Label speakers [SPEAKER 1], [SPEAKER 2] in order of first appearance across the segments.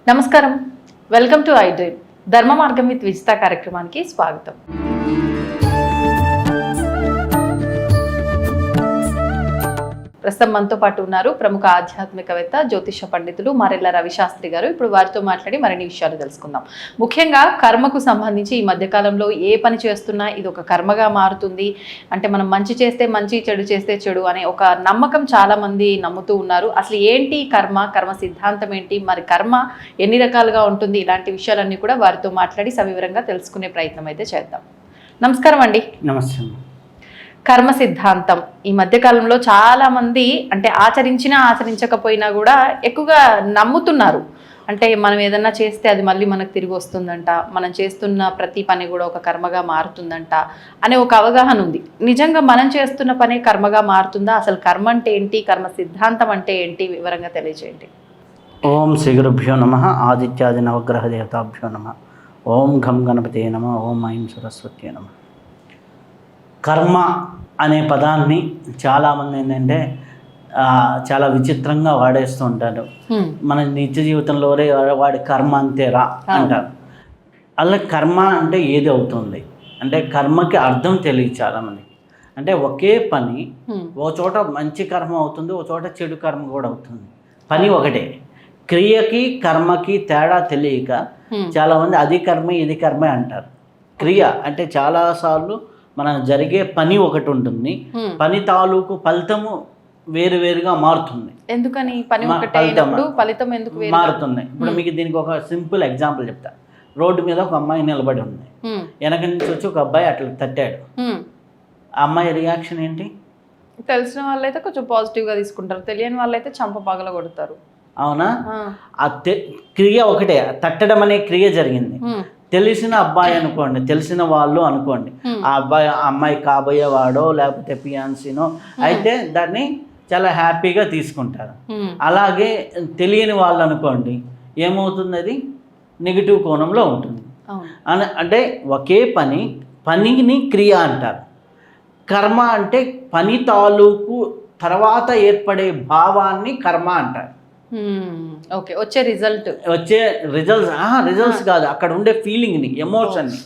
[SPEAKER 1] నమస్కారం, welcome to I dream. ధర్మ మార్గం విత్ విజిత కార్యక్రమానికి స్వాగతం. ప్రస్తుతం మనతో పాటు ఉన్నారు ప్రముఖ ఆధ్యాత్మికవేత్త, జ్యోతిష పండితులు మరెల్ల రవిశాస్త్రి గారు. ఇప్పుడు వారితో మాట్లాడి మరిన్ని విషయాలు తెలుసుకుందాం. ముఖ్యంగా కర్మకు సంబంధించి ఈ మధ్యకాలంలో ఏ పని చేస్తున్నా ఇది ఒక కర్మగా మారుతుంది, అంటే మనం మంచి చేస్తే మంచి, చెడు చేస్తే చెడు అనే ఒక నమ్మకం చాలా మంది నమ్ముతూ ఉన్నారు. అసలు ఏంటి కర్మ, కర్మ సిద్ధాంతం ఏంటి, మరి కర్మ ఎన్ని రకాలుగా ఉంటుంది, ఇలాంటి విషయాలన్నీ కూడా వారితో మాట్లాడి సవివరంగా తెలుసుకునే ప్రయత్నం అయితే చేద్దాం. నమస్కారం అండి.
[SPEAKER 2] నమస్తే.
[SPEAKER 1] కర్మ సిద్ధాంతం ఈ మధ్యకాలంలో చాలా మంది అంటే ఆచరించినా ఆచరించకపోయినా కూడా ఎక్కువగా నమ్ముతున్నారు. అంటే మనం ఏదన్నా చేస్తే అది మళ్ళీ మనకు తిరిగి వస్తుందంట, మనం చేస్తున్న ప్రతి పని కూడా ఒక కర్మగా మారుతుందంట అనే ఒక అవగాహన ఉంది. నిజంగా మనం చేస్తున్న పని కర్మగా మారుతుందా? అసలు కర్మ అంటే ఏంటి, కర్మ సిద్ధాంతం అంటే ఏంటి, వివరంగా తెలియజేయండి.
[SPEAKER 2] ఓం శ్రీ గురుభ్యో నమః. ఆదిత్యాది నవగ్రహ దేవతాభ్యో నమః. ఓం ఘం గణపతే నమః. ఓం ఐం సరస్వత్యే నమః. కర్మ అనే పదాన్ని చాలామంది ఏంటంటే చాలా విచిత్రంగా వాడేస్తూ ఉంటారు. మన నిత్య జీవితంలో వాడి కర్మ అంతేరా అంటారు. అలా కర్మ అంటే ఏది అవుతుంది అంటే కర్మకి అర్థం తెలియదు చాలామందికి. అంటే ఒకే పని ఓ చోట మంచి కర్మ అవుతుంది, ఓ చోట చెడు కర్మ కూడా అవుతుంది. పని ఒకటే. క్రియకి కర్మకి తేడా తెలియక చాలామంది అది కర్మే ఇది కర్మే అంటారు. క్రియ అంటే చాలాసార్లు మనం జరిగే పని ఒకటి ఉంటుంది, పని తాలూకు ఫలితము వేరువేరుగా మారుతుంది.
[SPEAKER 1] ఎందుకని పని ఒకటే అయినప్పుడు ఫలితం ఎందుకు
[SPEAKER 2] మారుతుంది? ఇప్పుడు మీకు దీనికి ఒక సింపుల్ ఎగ్జాంపుల్ చెప్తా. రోడ్డు మీద ఒక అమ్మాయి నిలబడి ఉంది, వెనక నుంచి వచ్చి ఒక అబ్బాయి అట్లా తట్టాడు. ఆ అమ్మాయి రియాక్షన్ ఏంటి?
[SPEAKER 1] తెలిసిన వాళ్ళైతే కొంచెం పాజిటివ్గా తీసుకుంటారు, తెలియని వాళ్ళైతే చంప పగల కొడతారు.
[SPEAKER 2] అవునా? ఆ క్రియ ఒకటే, తట్టడం అనే క్రియ జరిగింది. తెలిసిన అబ్బాయి అనుకోండి, తెలిసిన వాళ్ళు అనుకోండి, ఆ అమ్మాయి కాబోయేవాడో లేకపోతే పియాన్సీనో అయితే దాన్ని చాలా హ్యాపీగా తీసుకుంటారు. అలాగే తెలియని వాళ్ళు అనుకోండి, ఏమవుతుంది? అది నెగిటివ్ కోణంలో ఉంటుంది. అంటే ఒకే పనిని క్రియ అంటారు. కర్మ అంటే పని తాలూకు తర్వాత ఏర్పడే భావాన్ని కర్మ అంటారు.
[SPEAKER 1] ఓకే, వచ్చే
[SPEAKER 2] రిజల్ట్స్ కాదు, అక్కడ ఉండే ఫీలింగ్ని, ఎమోషన్ని,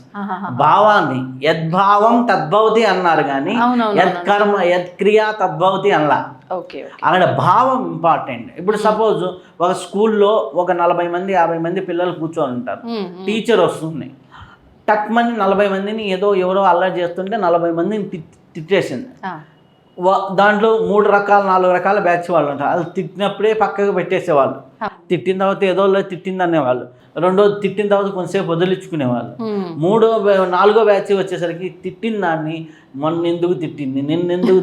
[SPEAKER 2] భావాన్ని. యద్భావం తద్భవతి అన్నారు కానీ యత్కర్మ యత్క్రియ తద్భవతి అనలా. అక్కడ భావం ఇంపార్టెంట్. ఇప్పుడు సపోజ్ ఒక స్కూల్లో ఒక 40 మంది 50 మంది పిల్లలు కూర్చొని ఉంటారు. టీచర్ వస్తుంది, టక్ మంది 40 మందిని ఎవరో అల్లరి చేస్తుంటే 40 మందిని తిట్టేసింది. దాంట్లో 3 రకాల 4 రకాల బ్యాచ్ వాళ్ళు ఉంటారు. అది తిట్టినప్పుడే పక్కకు పెట్టేసేవాళ్ళు. తిట్టిన తర్వాత ఏదో తిట్టింది అనేవాళ్ళు. రెండోది తిట్టిన తర్వాత కొంతసేపు వదిలించుకునేవాళ్ళు. 4వ బ్యాచ్ వచ్చేసరికి తిట్టిన దాన్ని నిన్నెందుకు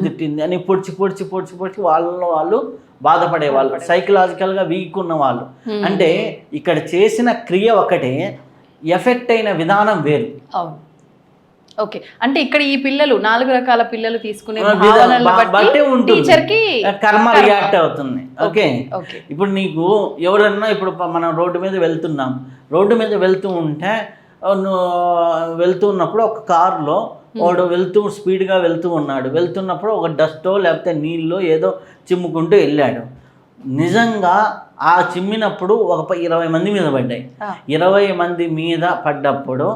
[SPEAKER 2] తిట్టింది అని పొడిచి వాళ్ళలో వాళ్ళు బాధపడేవాళ్ళు. సైకలాజికల్గా వీక్ ఉన్న వాళ్ళు. అంటే ఇక్కడ చేసిన క్రియ ఒకటే, ఎఫెక్ట్ అయిన విధానం వేరు.
[SPEAKER 1] ఓకే, అంటే ఇక్కడ ఈ పిల్లలు 4 రకాల పిల్లలు తీసుకునే
[SPEAKER 2] బట్టి ఉంటుంది, కర్మ రియాక్ట్ అవుతుంది. ఓకే, ఇప్పుడు నీకు ఎవరన్నా, ఇప్పుడు మనం రోడ్డు మీద వెళ్తున్నాం, రోడ్డు మీద వెళ్తూ ఉన్నప్పుడు ఒక కారులో వాడు స్పీడ్గా వెళ్తున్నప్పుడు ఒక డస్టో లేకపోతే నీళ్ళో ఏదో చిమ్ముకుంటూ వెళ్ళాడు. నిజంగా ఆ చిమ్మినప్పుడు ఒక 20 మంది మీద పడ్డాయి. 20 మంది మీద పడ్డప్పుడు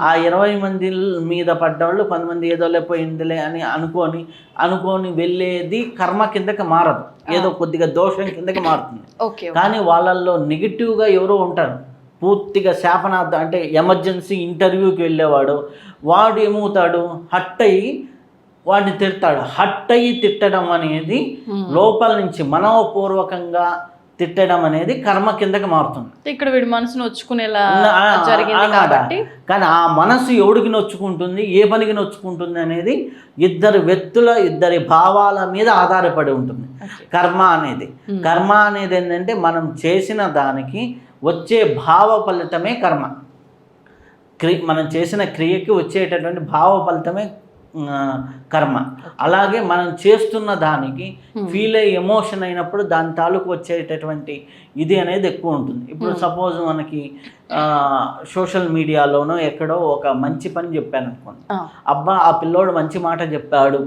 [SPEAKER 2] ఆ 20 మంది మీద పడ్డవాళ్ళు కొంతమంది ఏదో లేకపోయిందిలే అని అనుకొని వెళ్ళేది కర్మ కిందకి మారదు, ఏదో కొద్దిగా దోషం కిందకి మారుతుంది. కానీ వాళ్ళల్లో నెగిటివ్గా ఎవరో ఉంటారు, పూర్తిగా శాపనార్థం. అంటే ఎమర్జెన్సీ ఇంటర్వ్యూకి వెళ్ళేవాడు, వాడు ఏమవుతాడు, హట్ అయ్యి వాడిని తిడతాడు. హట్ అయ్యి తిట్టడం అనేది లోపల నుంచి మనోపూర్వకంగా తిట్టడం అనేది కర్మ కిందకి మారుతుంది.
[SPEAKER 1] ఇక్కడ వీడి మనసు నొచ్చుకునేలా జరిగింది కాబట్టి.
[SPEAKER 2] కానీ ఆ మనసు ఎవడికి నొచ్చుకుంటుంది, ఏ పనికి నొచ్చుకుంటుంది అనేది ఇద్దరి భావాల మీద ఆధారపడి ఉంటుంది కర్మ అనేది. కర్మ అనేది ఏంటంటే మనం చేసిన దానికి వచ్చే భావ ఫలితమే కర్మ. మనం చేసిన క్రియకి వచ్చేటటువంటి భావ ఫలితమే కర్మ. అలాగే మనం చేస్తున్న దానికి ఫీల్ అయ్యి ఎమోషన్ అయినప్పుడు దాని తాలూకు వచ్చేటటువంటి ఇది అనేది ఎక్కువ ఉంటుంది. ఇప్పుడు సపోజ్ మనకి సోషల్ మీడియాలోనో ఎక్కడో ఒక మంచి పని చెప్పాను అనుకోండి, అబ్బా ఆ పిల్లోడు మంచి మాట చెప్పాడు,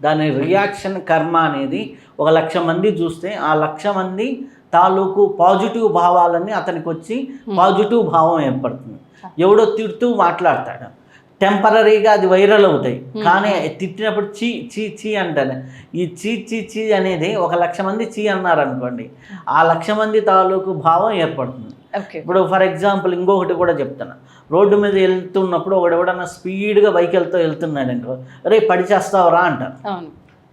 [SPEAKER 2] దాని రియాక్షన్ కర్మ అనేది 1,00,000 మంది చూస్తే ఆ 1,00,000 మంది తాలూకు పాజిటివ్ భావాలన్నీ అతనికి వచ్చి పాజిటివ్ భావం ఏర్పడుతుంది. ఎవడో తిడుతూ మాట్లాడతాడు, టెంపరీగా అది వైరల్ అవుతాయి, కానీ తిట్టినప్పుడు చీ చీ చీ అంటాను. ఈ చీ చీ చీ అనేది 1,00,000 మంది చీ అన్నారు అనుకోండి, ఆ 1,00,000 మంది తాలూకు భావం ఏర్పడుతుంది. ఇప్పుడు ఫర్ ఎగ్జాంపుల్ ఇంకొకటి కూడా చెప్తాను, రోడ్డు మీద వెళ్తున్నప్పుడు ఎవడన్నా స్పీడ్గా బైక్ వెళ్తున్నాడు అనుకో, అరే పడి చేస్తావురా అంటారు.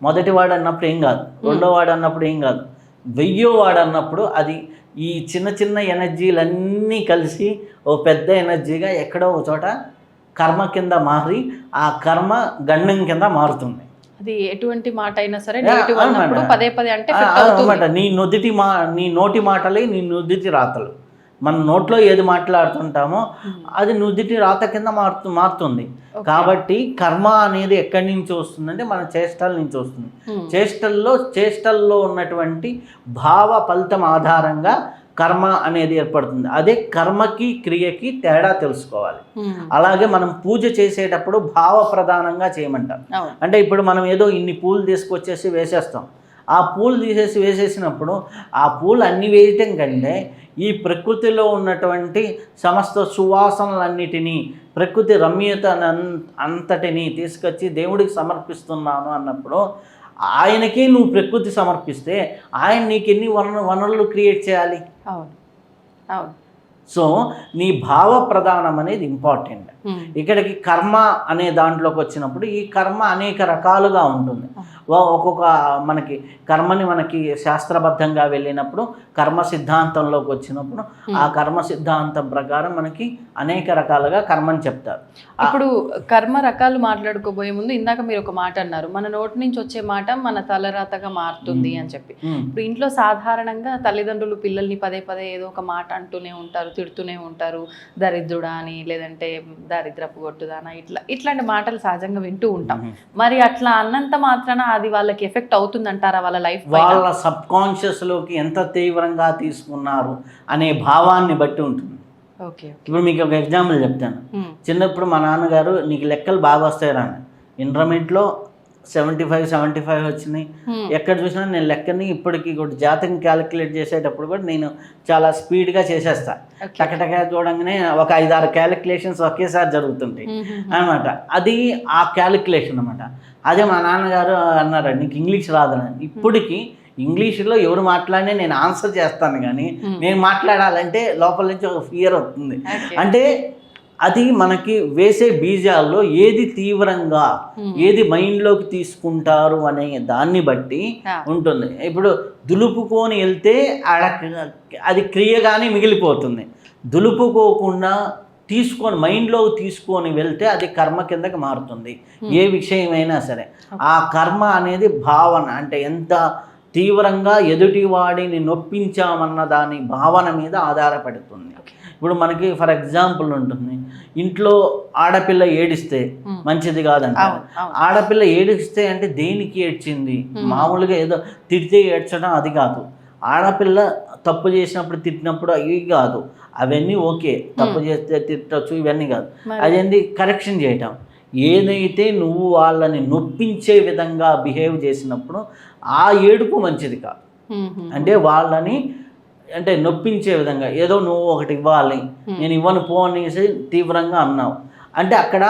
[SPEAKER 2] మొదటి వాడు అన్నప్పుడు ఏం కాదు, రెండో వాడు అన్నప్పుడు ఏం కాదు, 1000వ వాడు అన్నప్పుడు అది ఈ చిన్న చిన్న ఎనర్జీలన్నీ కలిసి ఓ పెద్ద ఎనర్జీగా ఎక్కడో ఒక చోట కర్మ కింద మారి ఆ కర్మ గండం కింద మారుతుంది.
[SPEAKER 1] అది ఎటువంటి మాట అయినా సరే పదే పదే అంటే
[SPEAKER 2] నీ నోటి మాటలే నీ నుదిటి రాతలు. మన నోట్లో ఏది మాట్లాడుతుంటామో అది నుదిటి రాత కింద మారుతుంది. కాబట్టి కర్మ అనేది ఎక్కడి నుంచి వస్తుందంటే మన చేష్టల నుంచి వస్తుంది. చేష్టల్లో ఉన్నటువంటి భావ ఫలితం ఆధారంగా కర్మ అనేది ఏర్పడుతుంది. అదే కర్మకి క్రియకి తేడా తెలుసుకోవాలి. అలాగే మనం పూజ చేసేటప్పుడు భావ ప్రధానంగా చేయమంటాం. అంటే ఇప్పుడు మనం ఏదో ఇన్ని పూలు తీసుకొచ్చేసి వేసేస్తాం, ఆ పూలు తీసేసి వేసేసినప్పుడు ఆ పూలు అన్ని వేయటం కంటే ఈ ప్రకృతిలో ఉన్నటువంటి సమస్త సువాసనలన్నిటినీ, ప్రకృతి రమ్యత అంతటిని తీసుకొచ్చి దేవుడికి సమర్పిస్తున్నాను అన్నప్పుడు ఆయనకి నువ్వు ప్రకృతి సమర్పిస్తే ఆయన నీకు ఎన్ని వనరులు క్రియేట్ చేయాలి? సో నీ భావ ప్రధానం అనేది ఇంపార్టెంట్. ఇక్కడికి కర్మ అనే దాంట్లోకి వచ్చినప్పుడు ఈ కర్మ అనేక రకాలుగా ఉంటుంది. ఒక్కొక్క మనకి కర్మని మనకి శాస్త్రబద్ధంగా వెళ్ళినప్పుడు కర్మ సిద్ధాంతంలోకి వచ్చినప్పుడు ఆ కర్మ సిద్ధాంతం ప్రకారం మనకి అనేక రకాలుగా కర్మని చెప్తారు.
[SPEAKER 1] ఇప్పుడు కర్మ రకాలు మాట్లాడుకోబోయే ముందు ఇందాక మీరు ఒక మాట అన్నారు, మన నోటి నుంచి వచ్చే మాట మన తలరాతగా మారుతుంది అని చెప్పి. ఇప్పుడు ఇంట్లో సాధారణంగా తల్లిదండ్రులు పిల్లల్ని పదే పదే ఏదో ఒక మాట అంటూనే ఉంటారు, తిడుతూనే ఉంటారు, దరిద్రుడా అని, లేదంటే దరిద్రపు కొట్టుదానా, ఇట్లాంటి మాటలు సహజంగా వింటూ ఉంటాం. మరి అట్లా అన్నంత మాత్రాన అది వాళ్ళకి ఎఫెక్ట్ అవుతుందంటారా వాళ్ళ లైఫ్?
[SPEAKER 2] వాళ్ళ సబ్ కాన్షియస్ లోకి ఎంత తీవ్రంగా తీసుకున్నారు అనే భావాన్ని బట్టి ఉంటుంది. ఇప్పుడు మీకు ఒక ఎగ్జాంపుల్ చెప్తాను. చిన్నప్పుడు మా నాన్నగారు నీకు లెక్కలు బాగా వస్తాయిరా అని, ఇంటర్మీడియట్లో 75 వచ్చినాయి. ఎక్కడ చూసినా నేను లెక్కని ఇప్పటికీ కూడా జాతకం క్యాలిక్యులేట్ చేసేటప్పుడు కూడా నేను చాలా స్పీడ్గా చేసేస్తాను. టకటక చూడంగానే ఒక 5-6 క్యాలిక్యులేషన్స్ ఒకేసారి జరుగుతుంటాయి అనమాట. అది ఆ క్యాలిక్యులేషన్ అనమాట. అదే మా నాన్నగారు అన్నారు, నీకు ఇంగ్లీష్ రాదని. ఇప్పటికీ ఇంగ్లీష్లో ఎవరు మాట్లాడినా నేను ఆన్సర్ చేస్తాను, కానీ నేను మాట్లాడాలంటే లోపల నుంచి ఒక ఫియర్ వస్తుంది. అంటే అది మనకి వేసే బీజాల్లో ఏది తీవ్రంగా ఏది మైండ్లోకి తీసుకుంటారు అనే దాన్ని బట్టి ఉంటుంది. ఇప్పుడు దులుపుకొని వెళ్తే అది క్రియగానే మిగిలిపోతుంది. దులుపుకోకుండా మైండ్లోకి తీసుకొని వెళ్తే అది కర్మ కిందకి మారుతుంది. ఏ విషయమైనా సరే ఆ కర్మ అనేది భావన, అంటే ఎంత తీవ్రంగా ఎదుటి వాడిని నొప్పించామన్న దాని భావన మీద ఆధారపడుతుంది. ఇప్పుడు మనకి ఫర్ ఎగ్జాంపుల్ ఉంటుంది, ఇంట్లో ఆడపిల్ల ఏడిస్తే మంచిది కాదంట. ఆడపిల్ల ఏడిస్తే అంటే దేనికి ఏడ్చింది? మామూలుగా ఏదో తిడితే ఏడ్చడం అది కాదు. ఆడపిల్ల తప్పు చేసినప్పుడు తిట్టినప్పుడు అవి కాదు, అవన్నీ ఓకే, తప్పు చేస్తే తిట్టచ్చు, ఇవన్నీ కాదు. అదేంటి కరెక్షన్ చేయటం. ఏదైతే నువ్వు వాళ్ళని నొప్పించే విధంగా బిహేవ్ చేసినప్పుడు ఆ ఏడుపు మంచిది కాదు. అంటే వాళ్ళని అంటే నొప్పించే విధంగా ఏదో నువ్వు ఒకటి ఇవ్వాలి, నేను ఇవ్వను పో అనేసి తీవ్రంగా అన్నావు అంటే అక్కడ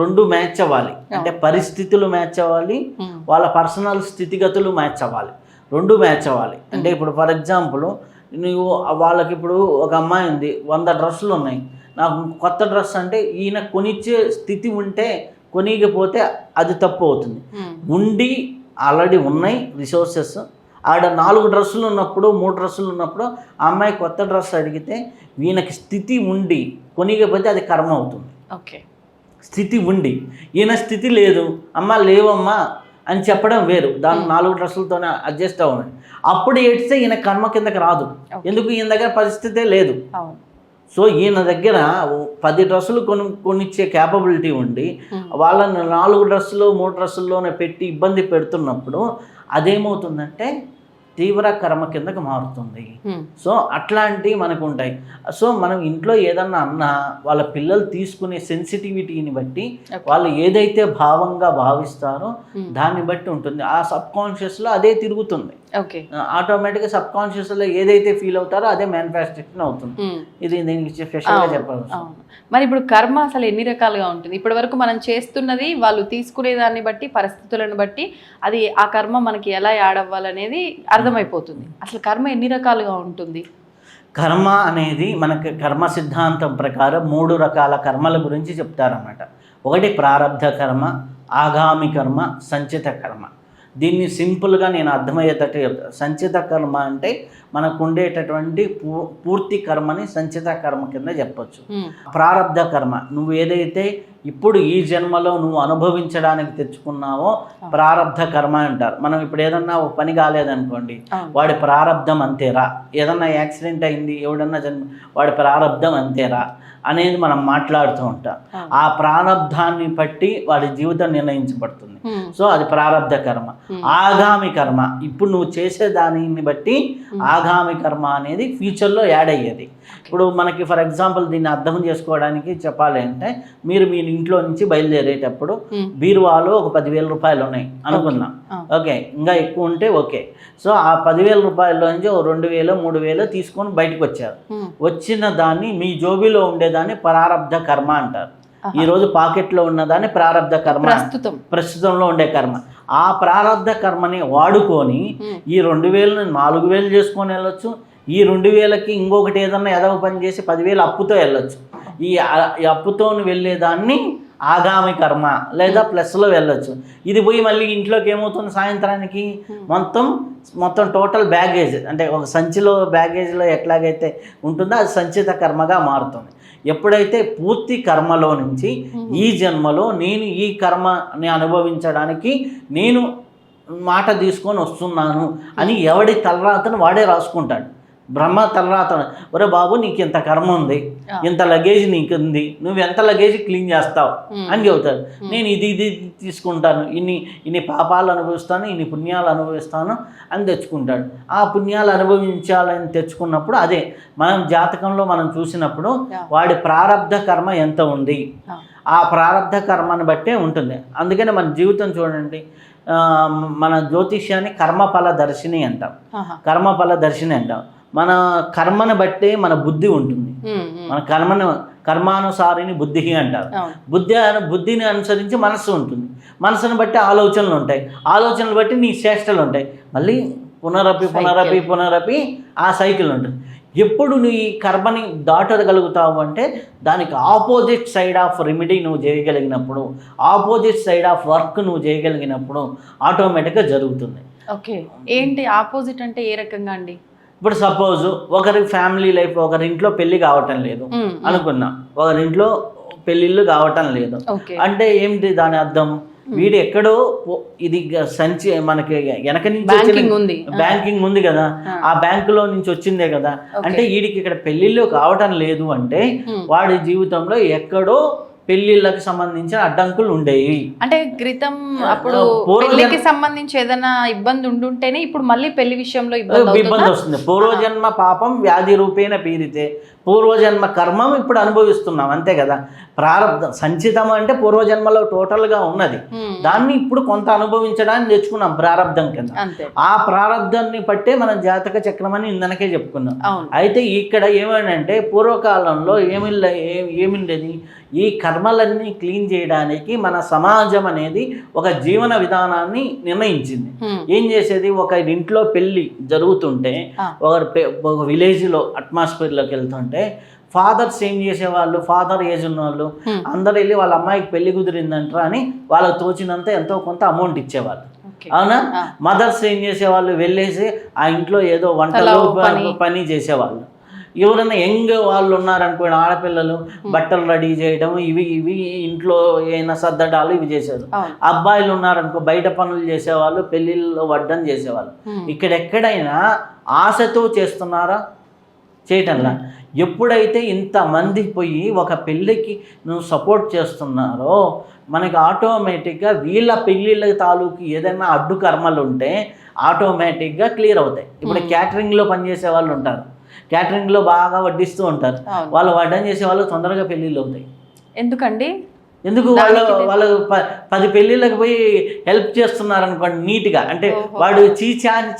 [SPEAKER 2] 2 మ్యాచ్ అవ్వాలి. అంటే పరిస్థితులు మ్యాచ్ అవ్వాలి, వాళ్ళ పర్సనల్ స్థితిగతులు మ్యాచ్ అవ్వాలి, 2 మ్యాచ్ అవ్వాలి. అంటే ఇప్పుడు ఫర్ ఎగ్జాంపుల్ నువ్వు వాళ్ళకి ఇప్పుడు ఒక అమ్మాయి ఉంది, 100 డ్రెస్సులు ఉన్నాయి, నాకు కొత్త డ్రెస్ అంటే ఈయన కొనిచ్చే స్థితి ఉంటే కొనికపోతే అది తప్పు అవుతుంది. ఉండి ఆల్రెడీ ఉన్నాయి రిసోర్సెస్, ఆడ 4 డ్రెస్సులు ఉన్నప్పుడు 3 డ్రెస్సులు ఉన్నప్పుడు ఆ అమ్మాయి కొత్త డ్రెస్ అడిగితే వీళ్ళకి స్థితి ఉండి కొనికపోతే అది కర్మ అవుతుంది.
[SPEAKER 1] ఓకే,
[SPEAKER 2] స్థితి ఉండి ఈయన స్థితి లేదు, అమ్మ లేవమ్మా అని చెప్పడం వేరు, దాని 4 డ్రెస్సులతోనే అడ్జస్ట్ అవ్వండి. అప్పుడు ఏడ్స్తే ఈయన కర్మ కిందకి రాదు. ఎందుకు? ఈయన దగ్గర పరిస్థితే లేదు. సో ఈయన దగ్గర 10 డ్రెస్సులు కొనిచ్చే క్యాపబిలిటీ ఉండి వాళ్ళని 4 డ్రెస్సులు 3 డ్రెస్సుల్లోనే పెట్టి ఇబ్బంది పెడుతున్నప్పుడు అదేమవుతుందంటే తీవ్ర కర్మ కిందకి మారుతుంది. సో అట్లాంటివి మనకు ఉంటాయి. సో మనం ఇంట్లో ఏదన్నా అన్నా వాళ్ళ పిల్లలు తీసుకునే సెన్సిటివిటీని బట్టి వాళ్ళు ఏదైతే భావంగా భావిస్తారో దాన్ని బట్టి ఉంటుంది. ఆ సబ్ కాన్షియస్లో అదే తిరుగుతుంది. ఆటోమేటిక్గా సబ్ కాన్షియస్లో ఏదైతే ఫీల్ అవుతారో అదే మేనిఫెస్టేషన్ అవుతుంది. ఇది దీనికి స్పెషల్గా చెప్పాలి.
[SPEAKER 1] మరి ఇప్పుడు కర్మ అసలు ఎన్ని రకాలుగా ఉంటుంది? ఇప్పటి వరకు మనం చేస్తున్నది వాళ్ళు తీసుకునే దాన్ని బట్టి, పరిస్థితులను బట్టి అది ఆ కర్మ మనకి ఎలా యాడ్ అవ్వాలనేది అర్థమైపోతుంది. అసలు కర్మ ఎన్ని రకాలుగా ఉంటుంది?
[SPEAKER 2] కర్మ అనేది మనకి కర్మ సిద్ధాంతం ప్రకారం 3 రకాల కర్మల గురించి చెప్తారన్నమాట. ఒకటి ప్రారబ్ధ కర్మ, ఆగామి కర్మ, సంచిత కర్మ. దీన్ని సింపుల్గా నేను అర్థమయ్యేటట్టు చెప్తాను. సంచిత కర్మ అంటే మనకు ఉండేటటువంటి పూర్తి కర్మని సంచిత కర్మ కింద చెప్పొచ్చు. ప్రారబ్ధ కర్మ నువ్వు ఏదైతే ఇప్పుడు ఈ జన్మలో నువ్వు అనుభవించడానికి తెచ్చుకున్నావో ప్రారబ్ధ కర్మ అంటారు. మనం ఇప్పుడు ఏదన్నా ఒక పని కాలేదనుకోండి, వాడి ప్రారబ్ధం అంతేరా. ఏదన్నా యాక్సిడెంట్ అయింది, ఎవడన్నా వాడి ప్రారబ్ధం అంతేరా అనేది మనం మాట్లాడుతూ ఉంటాం. ఆ ప్రారబ్ధాన్ని బట్టి వాడి జీవితం నిర్ణయించబడుతుంది. సో అది ప్రారబ్ధ కర్మ. ఆగామి కర్మ ఇప్పుడు నువ్వు చేసే దానిని బట్టి ఆగామి కర్మ అనేది ఫ్యూచర్లో యాడ్ అయ్యేది. ఇప్పుడు మనకి ఫర్ ఎగ్జాంపుల్ దీన్ని అర్థం చేసుకోవడానికి చెప్పాలి అంటే, మీరు మీ ఇంట్లో నుంచి బయలుదేరేటప్పుడు బీరువాలో ఒక 10,000 రూపాయలు ఉన్నాయి అనుకుందాం. ఓకే, ఇంకా ఎక్కువ ఉంటే ఓకే. సో ఆ 10,000 రూపాయల్లో నుంచి 2,000 3,000 తీసుకొని బయటకు వచ్చారు. వచ్చిన దాన్ని మీ జోబీలో ఉండేదాన్ని ప్రారబ్ధ కర్మ అంటారు. ఈ రోజు పాకెట్లో ఉన్నదాన్ని ప్రారబ్ధ కర్మ, ప్రస్తుతంలో ఉండే కర్మ. ఆ ప్రారబ్ధ కర్మని వాడుకొని ఈ 2,000ని 4,000 చేసుకొని వెళ్ళొచ్చు. ఈ 2,000కి ఇంకొకటి ఏదన్నా ఎదవ పని చేసి 10,000 అప్పుతో వెళ్ళొచ్చు. ఈ అప్పుతో వెళ్ళేదాన్ని ఆగామి కర్మ లేదా ప్లస్లో వెళ్ళొచ్చు. ఇది పోయి మళ్ళీ ఇంట్లోకి ఏమవుతుంది, సాయంత్రానికి మొత్తం టోటల్ బ్యాగేజ్ అంటే ఒక సంచిలో బ్యాగేజ్లో ఎట్లాగైతే ఉంటుందో అది సంచిత కర్మగా మారుతుంది. ఎప్పుడైతే పూర్తి కర్మలో నుంచి ఈ జన్మలో నేను ఈ కర్మని అనుభవించడానికి నేను మాట తీసుకొని వస్తున్నాను అని ఎవడి తలరాతను వాడే రాసుకుంటాడు. బ్రహ్మ తలరాత, ఒరే బాబు నీకు ఇంత కర్మ ఉంది, ఇంత లగేజ్ నీకు ఉంది, నువ్వు ఎంత లగేజ్ క్లీన్ చేస్తావు అని చెబుతాడు. నేను ఇది తీసుకుంటాను, ఇన్ని పాపాలు అనుభవిస్తాను, ఇన్ని పుణ్యాలు అనుభవిస్తాను అని తెచ్చుకుంటాడు. ఆ పుణ్యాలు అనుభవించాలని తెచ్చుకున్నప్పుడు అదే మనం జాతకంలో మనం చూసినప్పుడు వాడి ప్రారబ్ధ కర్మ ఎంత ఉంది, ఆ ప్రారబ్ధ కర్మను బట్టే ఉంటుంది. అందుకని మన జీవితం చూడండి, మన జ్యోతిష్యాన్ని కర్మఫల దర్శిని అంటాం. కర్మఫల దర్శిని అంటాం. మన కర్మను బట్టే మన బుద్ధి ఉంటుంది. మన కర్మానుసారిని బుద్ధి అంటారు. బుద్ధిని అనుసరించి మనస్సు ఉంటుంది. మనసును బట్టి ఆలోచనలు ఉంటాయి. ఆలోచనలు బట్టి నీ చేష్టలు ఉంటాయి. మళ్ళీ పునరపి ఆ సైకిల్ ఉంటుంది. ఎప్పుడు నువ్వు ఈ కర్మని దాటగలుగుతావు అంటే దానికి ఆపోజిట్ సైడ్ ఆఫ్ రెమెడీ నువ్వు చేయగలిగినప్పుడు, ఆపోజిట్ సైడ్ ఆఫ్ వర్క్ నువ్వు చేయగలిగినప్పుడు ఆటోమేటిక్గా జరుగుతుంది.
[SPEAKER 1] ఓకే, ఏంటి ఆపోజిట్ అంటే ఏ రకంగా అండి?
[SPEAKER 2] ఇప్పుడు సపోజ్ ఒకరి ఫ్యామిలీ లైఫ్, ఒకరింట్లో పెళ్లి కావటం లేదు అనుకున్నాం, ఒకరింట్లో పెళ్ళిళ్ళు కావటం లేదు అంటే ఏంటి దాని అర్థం? వీడు ఎక్కడో ఇది సంచి మనకి వెనక నుంచి బ్యాంకింగ్ ఉంది కదా, ఆ బ్యాంకులో నుంచి వచ్చిందే కదా, అంటే వీడికి ఇక్కడ పెళ్లిళ్ళు కావటం లేదు అంటే వాడి జీవితంలో ఎక్కడో పెళ్లిళ్ళకి సంబంధించిన అడ్డంకులు ఉండేవి.
[SPEAKER 1] అంటే క్రితం అప్పుడు పెళ్లికి సంబంధించి ఏదైనా ఇబ్బంది ఉండుంటేనే ఇప్పుడు మళ్ళీ పెళ్లి విషయంలో
[SPEAKER 2] ఇబ్బంది వస్తుంది. పూర్వజన్మ పాపం వ్యాధి రూపేణ పీడితే, పూర్వజన్మ కర్మం ఇప్పుడు అనుభవిస్తున్నాం అంతే కదా. ప్రారంధం సంచితం అంటే పూర్వజన్మలో టోటల్గా ఉన్నది, దాన్ని ఇప్పుడు కొంత అనుభవించడానికి తెచ్చుకున్నాం ప్రారంధం కింద. ఆ ప్రారంధాన్ని పట్టే మనం జాతక చక్రం అని ఇందనకే చెప్పుకున్నాం. అయితే ఇక్కడ ఏమైందంటే పూర్వకాలంలో ఏమిండేది, ఈ కర్మలన్నీ క్లీన్ చేయడానికి మన సమాజం అనేది ఒక జీవన విధానాన్ని నిర్ణయించింది. ఏం చేసేది, ఒక ఇంట్లో పెళ్లి జరుగుతుంటే ఒక విలేజ్లో అట్మాస్ఫియర్లోకి వెళ్తుంటే ఫాదర్స్ ఏం చేసేవాళ్ళు, ఫాదర్ ఏజ్ ఉన్న వాళ్ళు అందరు వెళ్ళి వాళ్ళ అమ్మాయికి పెళ్లి కుదిరిందంటారా అని వాళ్ళకి తోచినంత ఎంతో కొంత అమౌంట్ ఇచ్చేవాళ్ళు. అవునా? మదర్స్ ఏం చేసేవాళ్ళు, వెళ్ళేసి ఆ ఇంట్లో ఏదో వంటలో పని చేసేవాళ్ళు. ఎవరైనా యంగ్ వాళ్ళు ఉన్నారనుకోండి, ఆడపిల్లలు బట్టలు రెడీ చేయడం, ఇవి ఇంట్లో ఏమైనా సర్దడాలు ఇవి చేసేవారు. అబ్బాయిలు ఉన్నారనుకో బయట పనులు చేసేవాళ్ళు, పెళ్ళిళ్ళలో వడ్డం చేసేవాళ్ళు. ఇక్కడెక్కడైనా ఆశతో చేస్తున్నారా? చేయటంలా. ఎప్పుడైతే ఇంతమంది పోయి ఒక పెళ్ళికి నువ్వు సపోర్ట్ చేస్తున్నారో మనకి ఆటోమేటిక్గా వీళ్ళ పెళ్ళిళ్ళ తాలూకు ఏదైనా అడ్డు కర్మలు ఉంటే ఆటోమేటిక్గా క్లియర్ అవుతాయి. ఇప్పుడు క్యాటరింగ్లో పనిచేసే వాళ్ళు ఉంటారు, క్యాటరింగ్లో బాగా వడ్డిస్తూ ఉంటారు, వాళ్ళు వడ్డం చేసే వాళ్ళు తొందరగా పెళ్ళిళ్ళు అవుతాయి.
[SPEAKER 1] ఎందుకండి?
[SPEAKER 2] ఎందుకు వాళ్ళు 10 పెళ్ళిళ్ళకి పోయి హెల్ప్ చేస్తున్నారు అనుకోండి నీట్గా, అంటే వాడు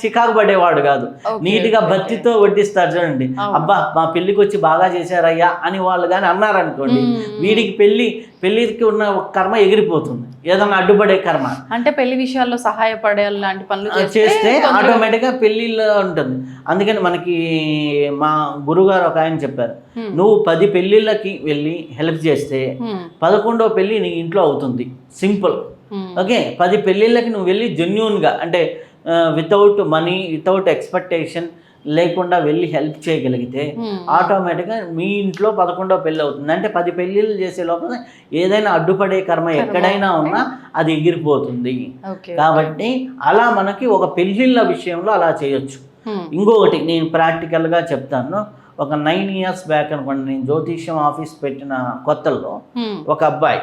[SPEAKER 2] చికాకు పడేవాడు కాదు, నీట్గా భక్తితో వడ్డిస్తారు చూడండి, అబ్బా మా పెళ్ళికి వచ్చి బాగా చేశారయ్యా అని వాళ్ళు కానీ అన్నారనుకోండి, వీడికి పెళ్ళికి ఉన్న కర్మ ఎగిరిపోతుంది, ఏదైనా అడ్డుపడే కర్మ.
[SPEAKER 1] అంటే పెళ్లి విషయాల్లో సహాయపడే లాంటి పనులు
[SPEAKER 2] చేస్తే ఆటోమేటిక్గా పెళ్ళిళ్ళు ఉంటుంది. అందుకని మనకి మా గురుగారు ఒక ఆయన చెప్పారు, నువ్వు 10 పెళ్ళిళ్ళకి వెళ్ళి హెల్ప్ చేస్తే 11వ పెళ్ళి నీ ఇంట్లో అవుతుంది. సింపుల్. ఓకే, 10 పెళ్ళిళ్ళకి నువ్వు వెళ్ళి జెన్యూన్గా, అంటే వితౌట్ మనీ, వితౌట్ ఎక్స్పెక్టేషన్ లేకుండా వెళ్ళి హెల్ప్ చేయగలిగితే ఆటోమేటిక్గా మీ ఇంట్లో 11వ పెళ్ళి అవుతుంది. అంటే 10 పెళ్ళిళ్ళు చేసే లోపల ఏదైనా అడ్డుపడే కర్మ ఎక్కడైనా ఉన్నా అది ఎగిరిపోతుంది. కాబట్టి అలా మనకి ఒక పెళ్ళిళ్ళ విషయంలో అలా చేయొచ్చు. ఇంకొకటి నేను ప్రాక్టికల్గా చెప్తాను. ఒక 9 years బ్యాక్ అనుకోండి, నేను జ్యోతిష్యం ఆఫీస్ పెట్టిన కొత్తల్లో ఒక అబ్బాయి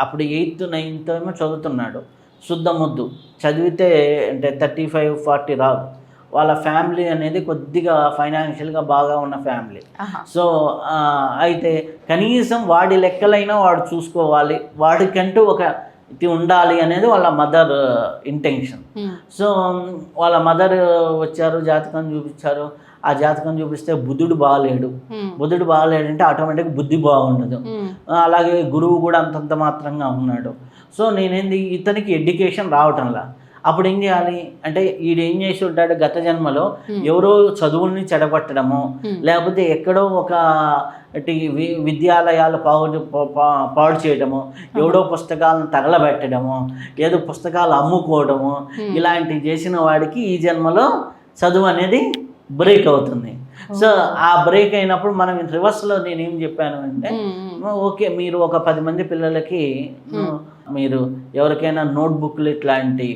[SPEAKER 2] అప్పుడు 8th 9th ఏమో చదువుతున్నాడు, శుద్ధ ముద్దు, చదివితే అంటే 35-40 రాదు. వాళ్ళ ఫ్యామిలీ అనేది కొద్దిగా ఫైనాన్షియల్గా బాగా ఉన్న ఫ్యామిలీ. సో అయితే కనీసం వాడి లెక్కలైనా వాడు చూసుకోవాలి, వాడికంటూ ఒక ఇది ఉండాలి అనేది వాళ్ళ మదర్ ఇంటెన్షన్. సో వాళ్ళ మదర్ వచ్చారు, జాతకం చూపించారు. ఆ జాతకం చూపిస్తే బుధుడు బాగాలేడు అంటే ఆటోమేటిక్ బుద్ధి బాగుండదు. అలాగే గురువు కూడా అంతంత మాత్రంగా ఉన్నాడు. సో నేనేంది, ఇతనికి ఎడ్యుకేషన్ రావటంలా. అప్పుడు ఏం చేయాలి అంటే, ఈడేం చేసి ఉంటాడు, గత జన్మలో ఎవరో చదువుల్ని చెడగొట్టడము, లేకపోతే ఎక్కడో ఒక విద్యాలయాలు పాడు చేయడము, ఎవడో పుస్తకాలను తగలబెట్టడము, ఏదో పుస్తకాలు అమ్ముకోవడము, ఇలాంటివి చేసిన వాడికి ఈ జన్మలో చదువు అనేది బ్రేక్ అవుతుంది. సో ఆ బ్రేక్ అయినప్పుడు మనం రివర్స్లో నేనేం చెప్పాను అంటే, ఓకే మీరు ఒక 10 మంది పిల్లలకి మీరు ఎవరికైనా నోట్బుక్లు ఇట్లాంటి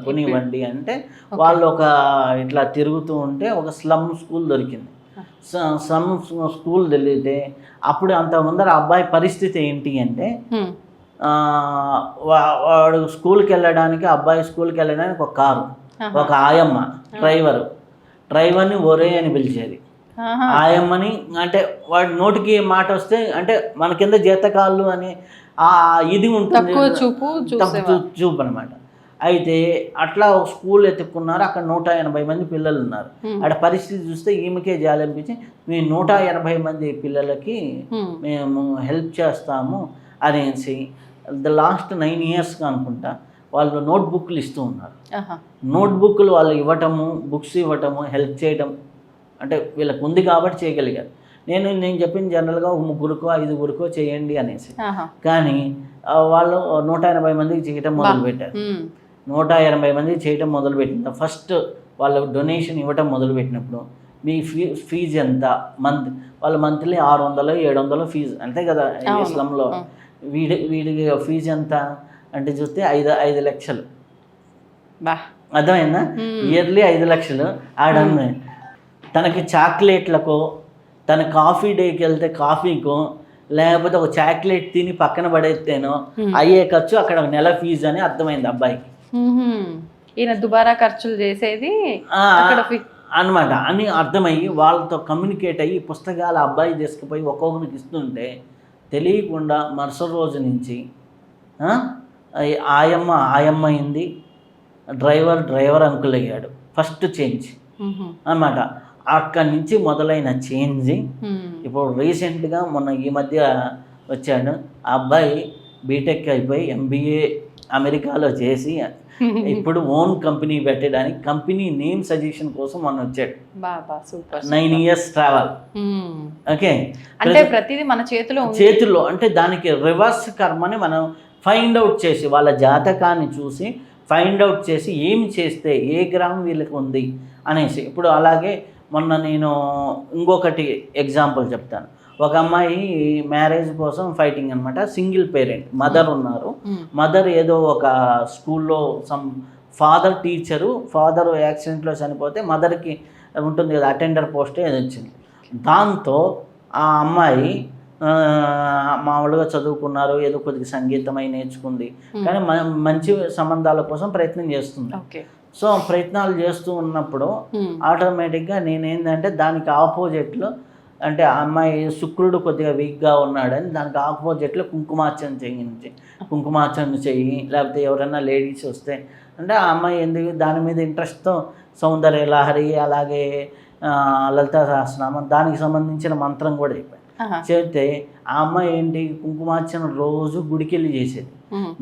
[SPEAKER 2] కొనివ్వండి అంటే, వాళ్ళు ఒక ఇట్లా తిరుగుతూ ఉంటే ఒక స్లమ్ స్కూల్ దొరికింది. స్లమ్ స్కూల్ తెలిగితే అప్పుడు అంత ముందర అబ్బాయి పరిస్థితి ఏంటి అంటే, వాడు స్కూల్కి వెళ్ళడానికి, అబ్బాయి స్కూల్కి వెళ్ళడానికి ఒక కారు, ఒక ఆయమ్మ డ్రైవర్ని ఒరే అని పిలిచేది. ఆయమ్మని అంటే వాడి నోటికి మాట వస్తే, అంటే మన కింద జీతకాళ్ళు అని ఆ ఇది ఉంటుంది, చూపు అనమాట. అయితే అట్లా ఒక స్కూల్ ఎత్తుక్కున్నారు. అక్కడ 180 మంది పిల్లలు ఉన్నారు. అక్కడ పరిస్థితి చూస్తే ఈమెకే జాలనిపించి, మీ 180 మంది పిల్లలకి మేము హెల్ప్ చేస్తాము అనేసి లాస్ట్ 9 years అనుకుంటా వాళ్ళు నోట్బుక్లు ఇస్తూ ఉన్నారు. నోట్బుక్లు వాళ్ళు ఇవ్వటము, బుక్స్ ఇవ్వటము, హెల్ప్ చేయడం, అంటే వీళ్ళకు ఉంది కాబట్టి చేయగలిగారు. నేను చెప్పిన జనరల్గా 3-5 చేయండి అనేసి, కానీ వాళ్ళు 180 మందికి చేయటం మొదలుపెట్టారు. 180 మందికి చేయటం మొదలుపెట్టిన ఫస్ట్ వాళ్ళు డొనేషన్ ఇవ్వటం మొదలుపెట్టినప్పుడు, మీ ఫీజు ఎంత వాళ్ళు మంత్లీ 600-700 ఫీజు అంతే కదా ఇస్లాంలో. వీడికి ఫీజు ఎంత అంటే చూస్తే 5 లక్షలు. అర్థమైందా? ఇయర్లీ 5 లక్షలు. ఆడమ్మ తనకి చాక్లెట్లకో, తన కాఫీ డేకి వెళ్తే కాఫీకో, లేకపోతే ఒక చాక్లెట్ తిని పక్కన పడేస్తేనో అయ్యే ఖర్చు అక్కడ నెల ఫీజు అని అర్థమైంది అబ్బాయికి.
[SPEAKER 1] ఈయన దుబారా ఖర్చులు చేసేది
[SPEAKER 2] అనమాట అని అర్థమయ్యి వాళ్ళతో కమ్యూనికేట్ అయ్యి పుస్తకాలు అబ్బాయి తీసుకుపోయి ఒక్కొక్కరికి ఇస్తుంటే, తెలియకుండా మరుసటి రోజు నుంచి ఆయమ్మ అయింది, డ్రైవర్ అంకుల్ అయ్యాడు. ఫస్ట్ చేంజ్ అన్నమాట. అక్కడి నుంచి మొదలైన చేంజ్ ఇప్పుడు రీసెంట్గా మొన్న ఈ మధ్య వచ్చాడు. ఆ అబ్బాయి బీటెక్ అయిపోయి MBA అమెరికాలో చేసి ఇప్పుడు ఓన్ కంపెనీ పెట్టడానికి, కంపెనీ నేమ్ సజెషన్ కోసం మొన్న వచ్చాడు. 9 years ట్రావెల్. ఓకే,
[SPEAKER 1] అంటే ప్రతిదీ మన చేతిలో. అంటే దానికి రివర్స్ కర్మని మనం ఫైండ్ అవుట్ చేసి, వాళ్ళ జాతకాన్ని చూసి ఫైండ్ అవుట్ చేసి ఏం చేస్తే ఏ గ్రహం వీళ్ళకి ఉంది అనేసి. ఇప్పుడు అలాగే మొన్న నేను ఇంకొకటి ఎగ్జాంపుల్ చెప్తాను. ఒక అమ్మాయి మ్యారేజ్ కోసం ఫైటింగ్ అనమాట. సింగిల్ పేరెంట్, మదర్ ఉన్నారు. మదర్ ఏదో ఒక స్కూల్లో ఫాదర్ టీచరు, ఫాదర్ యాక్సిడెంట్లో చనిపోతే మదర్కి ఉంటుంది కదా అటెండర్ పోస్ట్ ఏదో వచ్చింది.
[SPEAKER 2] దాంతో ఆ అమ్మాయి మామూలుగా చదువుకున్నారు, ఏదో కొద్దిగా సంగీతమై నేర్చుకుంది, కానీ మంచి సంబంధాల కోసం ప్రయత్నం చేస్తుంది. సో ప్రయత్నాలు చేస్తూ ఉన్నప్పుడు ఆటోమేటిక్గా నేనేంటంటే దానికి ఆపోజిట్లో, అంటే ఆ అమ్మాయి శుక్రుడు కొద్దిగా వీక్గా ఉన్నాడని దానికి ఆపోజిట్లో కుంకుమార్చన చెయ్యి, లేకపోతే ఎవరైనా లేడీస్ వస్తే అంటే ఆ అమ్మాయి ఎందుకు దాని మీద ఇంట్రెస్ట్తో సౌందర్య లహరి, అలాగే లలితా సహస్రనామం, దానికి సంబంధించిన మంత్రం కూడా అయిపోయింది. చెప్తే ఆ అమ్మాయి ఏంటి, కుంకుమార్చన రోజు గుడికి వెళ్ళి చేసేది.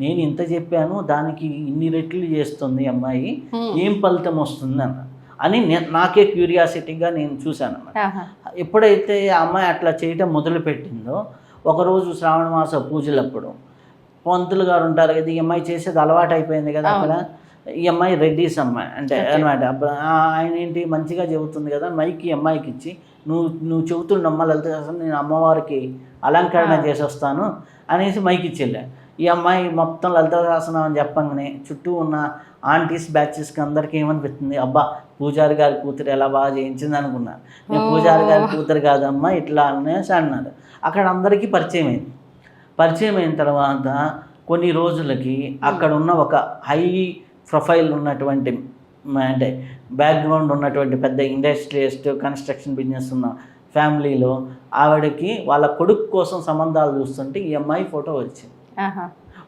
[SPEAKER 2] నేను ఇంత చెప్పాను, దానికి ఇన్ని రెట్లు చేస్తుంది అమ్మాయి, ఏం ఫలితం వస్తుంది అని నాకే క్యూరియాసిటీగా నేను చూశాను అన్నమాట. ఎప్పుడైతే ఆ అమ్మాయి అట్లా చేయటం మొదలుపెట్టిందో, ఒకరోజు శ్రావణ మాస పూజలప్పుడు పంతులు గారు ఉంటారు కదా, ఈ అమ్మాయి చేసేది అలవాటు అయిపోయింది కదా అక్కడ. ఈ అమ్మాయి రెడ్డిస్ అమ్మాయి అంటే అనమాట. ఆయన ఏంటి మంచిగా చెబుతుంది కదా, మైక్ ఈ అమ్మాయికి ఇచ్చి నువ్వు చెబుతుండమ్మా లలిత సహస్రనామం, నేను అమ్మవారికి అలంకరణ చేసేస్తాను అనేసి మైక్ ఇచ్చేళ్ళా. ఈ అమ్మాయి మొత్తం లలిత సహస్రనామం అని చెప్పగానే చుట్టూ ఉన్న ఆంటీస్ బ్యాచెస్కి అందరికీ ఏమనిపిస్తుంది, అబ్బా పూజారి గారి కూతురు ఎలా బాగా చేయించింది అనుకున్నాను. నేను పూజారి గారి కూతురు కాదమ్మా ఇట్లా అనేసి అన్నారు. అక్కడ అందరికీ పరిచయం అయింది. పరిచయం అయిన తర్వాత కొన్ని రోజులకి అక్కడ ఉన్న ఒక హై ప్రొఫైల్ ఉన్నటువంటి, అంటే బ్యాక్గ్రౌండ్ ఉన్నటువంటి పెద్ద ఇండస్ట్రియలిస్ట్, కన్స్ట్రక్షన్ బిజినెస్ ఉన్న ఫ్యామిలీలో ఆవిడకి వాళ్ళ కొడుకు కోసం సంబంధాలు చూస్తుంటే ఈ అమ్మాయి ఫోటో వచ్చింది.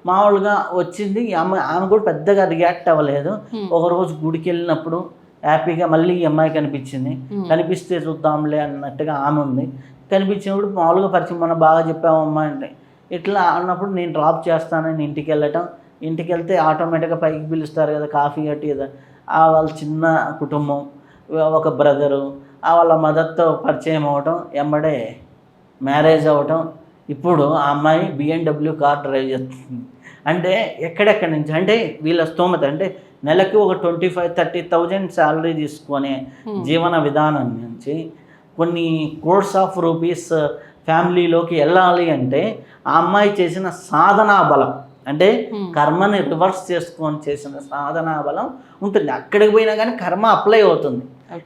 [SPEAKER 2] మామూలుగా వచ్చింది. ఈ అమ్మాయి, ఆమె కూడా పెద్దగా రియాక్ట్ అవ్వలేదు. ఒకరోజు గుడికి వెళ్ళినప్పుడు హ్యాపీగా మళ్ళీ ఈ అమ్మాయి కనిపించింది. కనిపిస్తే చూద్దాంలే అన్నట్టుగా ఆమె ఉంది. కనిపించినప్పుడు మామూలుగా పరిచయం, మనం బాగా చెప్పామమ్మా అంటే ఇట్లా అన్నప్పుడు నేను డ్రాప్ చేస్తానని ఇంటికి వెళ్ళటం. ఇంటికి వెళ్తే ఆటోమేటిక్గా పైకి పిలుస్తారు కదా, కాఫీ అట్టి కదా. వాళ్ళ చిన్న కుటుంబం, ఒక బ్రదరు, వాళ్ళ మదర్తో పరిచయం అవ్వటం, ఎంబడే మ్యారేజ్ అవ్వటం. ఇప్పుడు ఆ అమ్మాయి BMW కార్ డ్రైవ్ చేస్తుంది. అంటే ఎక్కడెక్కడి నుంచి, అంటే వీళ్ళ స్తోమత, అంటే నెలకి ఒక 25-30,000 శాలరీ తీసుకునే జీవన విధానం నుంచి కొన్ని క్రోర్స్ ఆఫ్ రూపీస్ ఫ్యామిలీలోకి వెళ్ళాలి అంటే ఆ అమ్మాయి చేసిన సాధనా బలం, అంటే కర్మని రివర్స్ చేసుకొని చేసిన సాధనా బలం ఉంటుంది. అక్కడికి పోయినా కానీ కర్మ అప్లై అవుతుంది.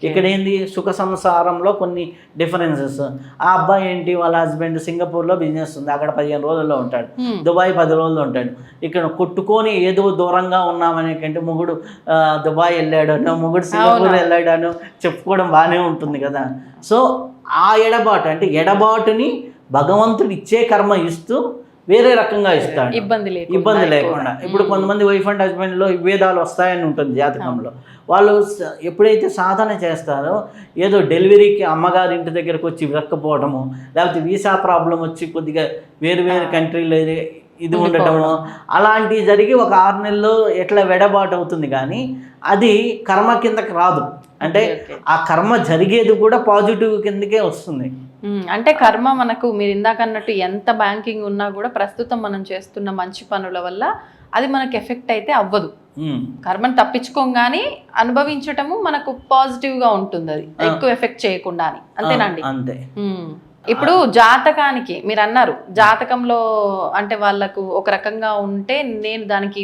[SPEAKER 2] ఇక్కడ ఏంది, సుఖ సంసారంలో కొన్ని డిఫరెన్సెస్. ఆ అబ్బాయి ఏంటి, వాళ్ళ హస్బెండ్ సింగపూర్లో బిజినెస్ ఉంది, అక్కడ 15 రోజుల్లో ఉంటాడు. దుబాయ్ 10 రోజుల్లో ఉంటాడు. ఇక్కడ కొట్టుకొని ఏదో దూరంగా ఉన్నామనే కంటే మొగుడు దుబాయ్ వెళ్ళాడనో, మొగుడు సింగపూర్ వెళ్ళాడనో చెప్పుకోవడం బాగానే ఉంటుంది కదా. సో ఆ ఎడబాటు, అంటే ఎడబాటుని భగవంతుడు ఇచ్చే కర్మ ఇస్తూ వేరే రకంగా ఇస్తాడు, ఇబ్బంది లేకుండా. ఇప్పుడు కొంతమంది వైఫ్ అండ్ హస్బెండ్లో విభేదాలు వస్తాయని ఉంటుంది జాతకంలో. వాళ్ళు ఎప్పుడైతే సాధన చేస్తారో, ఏదో డెలివరీకి అమ్మగారి ఇంటి దగ్గరకు వచ్చి విరక్కపోవడము, లేకపోతే వీసా ప్రాబ్లం వచ్చి కొద్దిగా వేరు కంట్రీలో ఇది ఉండటము, అలాంటివి జరిగి ఒక 6 నెలల్లో ఎట్లా వెడబాటు అవుతుంది. కానీ అది కర్మ కిందకి రాదు. అంటే ఆ కర్మ జరిగేది కూడా పాజిటివ్ కిందకే వస్తుంది.
[SPEAKER 1] అంటే కర్మ మనకు మీరు ఇందాక అన్నట్టు ఎంత బ్యాంకింగ్ ఉన్నా కూడా ప్రస్తుతం మనం చేస్తున్న మంచి పనుల వల్ల అది మనకు ఎఫెక్ట్ అయితే అవ్వదు. కర్మను తప్పించుకోగానే అనుభవించటము మనకు పాజిటివ్ గా ఉంటుంది, అది ఎక్కువ ఎఫెక్ట్ చేయకుండా అని. అంతేనండి?
[SPEAKER 2] అంతే.
[SPEAKER 1] ఇప్పుడు జాతకానికి మీరు అన్నారు, జాతకంలో అంటే వాళ్ళకు ఒక రకంగా ఉంటే నేను దానికి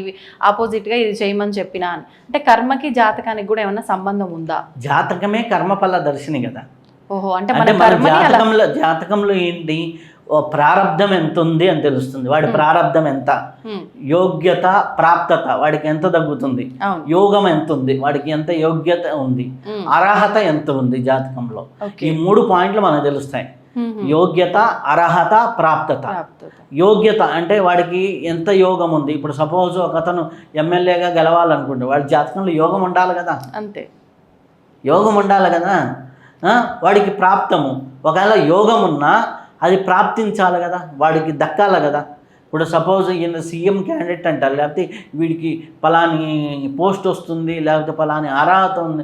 [SPEAKER 1] ఆపోజిట్ గా ఇది చేయమని చెప్పినా అని. అంటే కర్మకి జాతకానికి కూడా ఏమన్నా సంబంధం ఉందా?
[SPEAKER 2] జాతకమే కర్మఫల దర్శిని కదా.
[SPEAKER 1] ఓహో, అంటే
[SPEAKER 2] జాతకంలో ఏంటి, ప్రారంధం ఎంత ఉంది అని తెలుస్తుంది. వాడి ప్రారంధం ఎంత, యోగ్యత ప్రాప్తత వాడికి ఎంత తగ్గుతుంది, యోగం ఎంత ఉంది, వాడికి ఎంత యోగ్యత ఉంది, అర్హత ఎంత ఉంది జాతకంలో. ఈ 3 పాయింట్లు మనకు తెలుస్తాయి. యోగ్యత, అర్హత, ప్రాప్తత. యోగ్యత అంటే వాడికి ఎంత యోగం ఉంది. ఇప్పుడు సపోజ్ ఒక అతను ఎమ్మెల్యేగా గెలవాలనుకుంటే వాడి జాతకంలో యోగం ఉండాలి కదా. అంతే, యోగం ఉండాలి కదా. వాడికి ప్రాప్తము, ఒకవేళ యోగం ఉన్నా అది ప్రాప్తించాలి కదా, వాడికి దక్కాలి కదా. ఇప్పుడు సపోజ్ ఈయన సీఎం క్యాండిడేట్ అంటారు, లేకపోతే వీడికి పలాని పోస్ట్ వస్తుంది, లేకపోతే పలాని అర్హత ఉంది,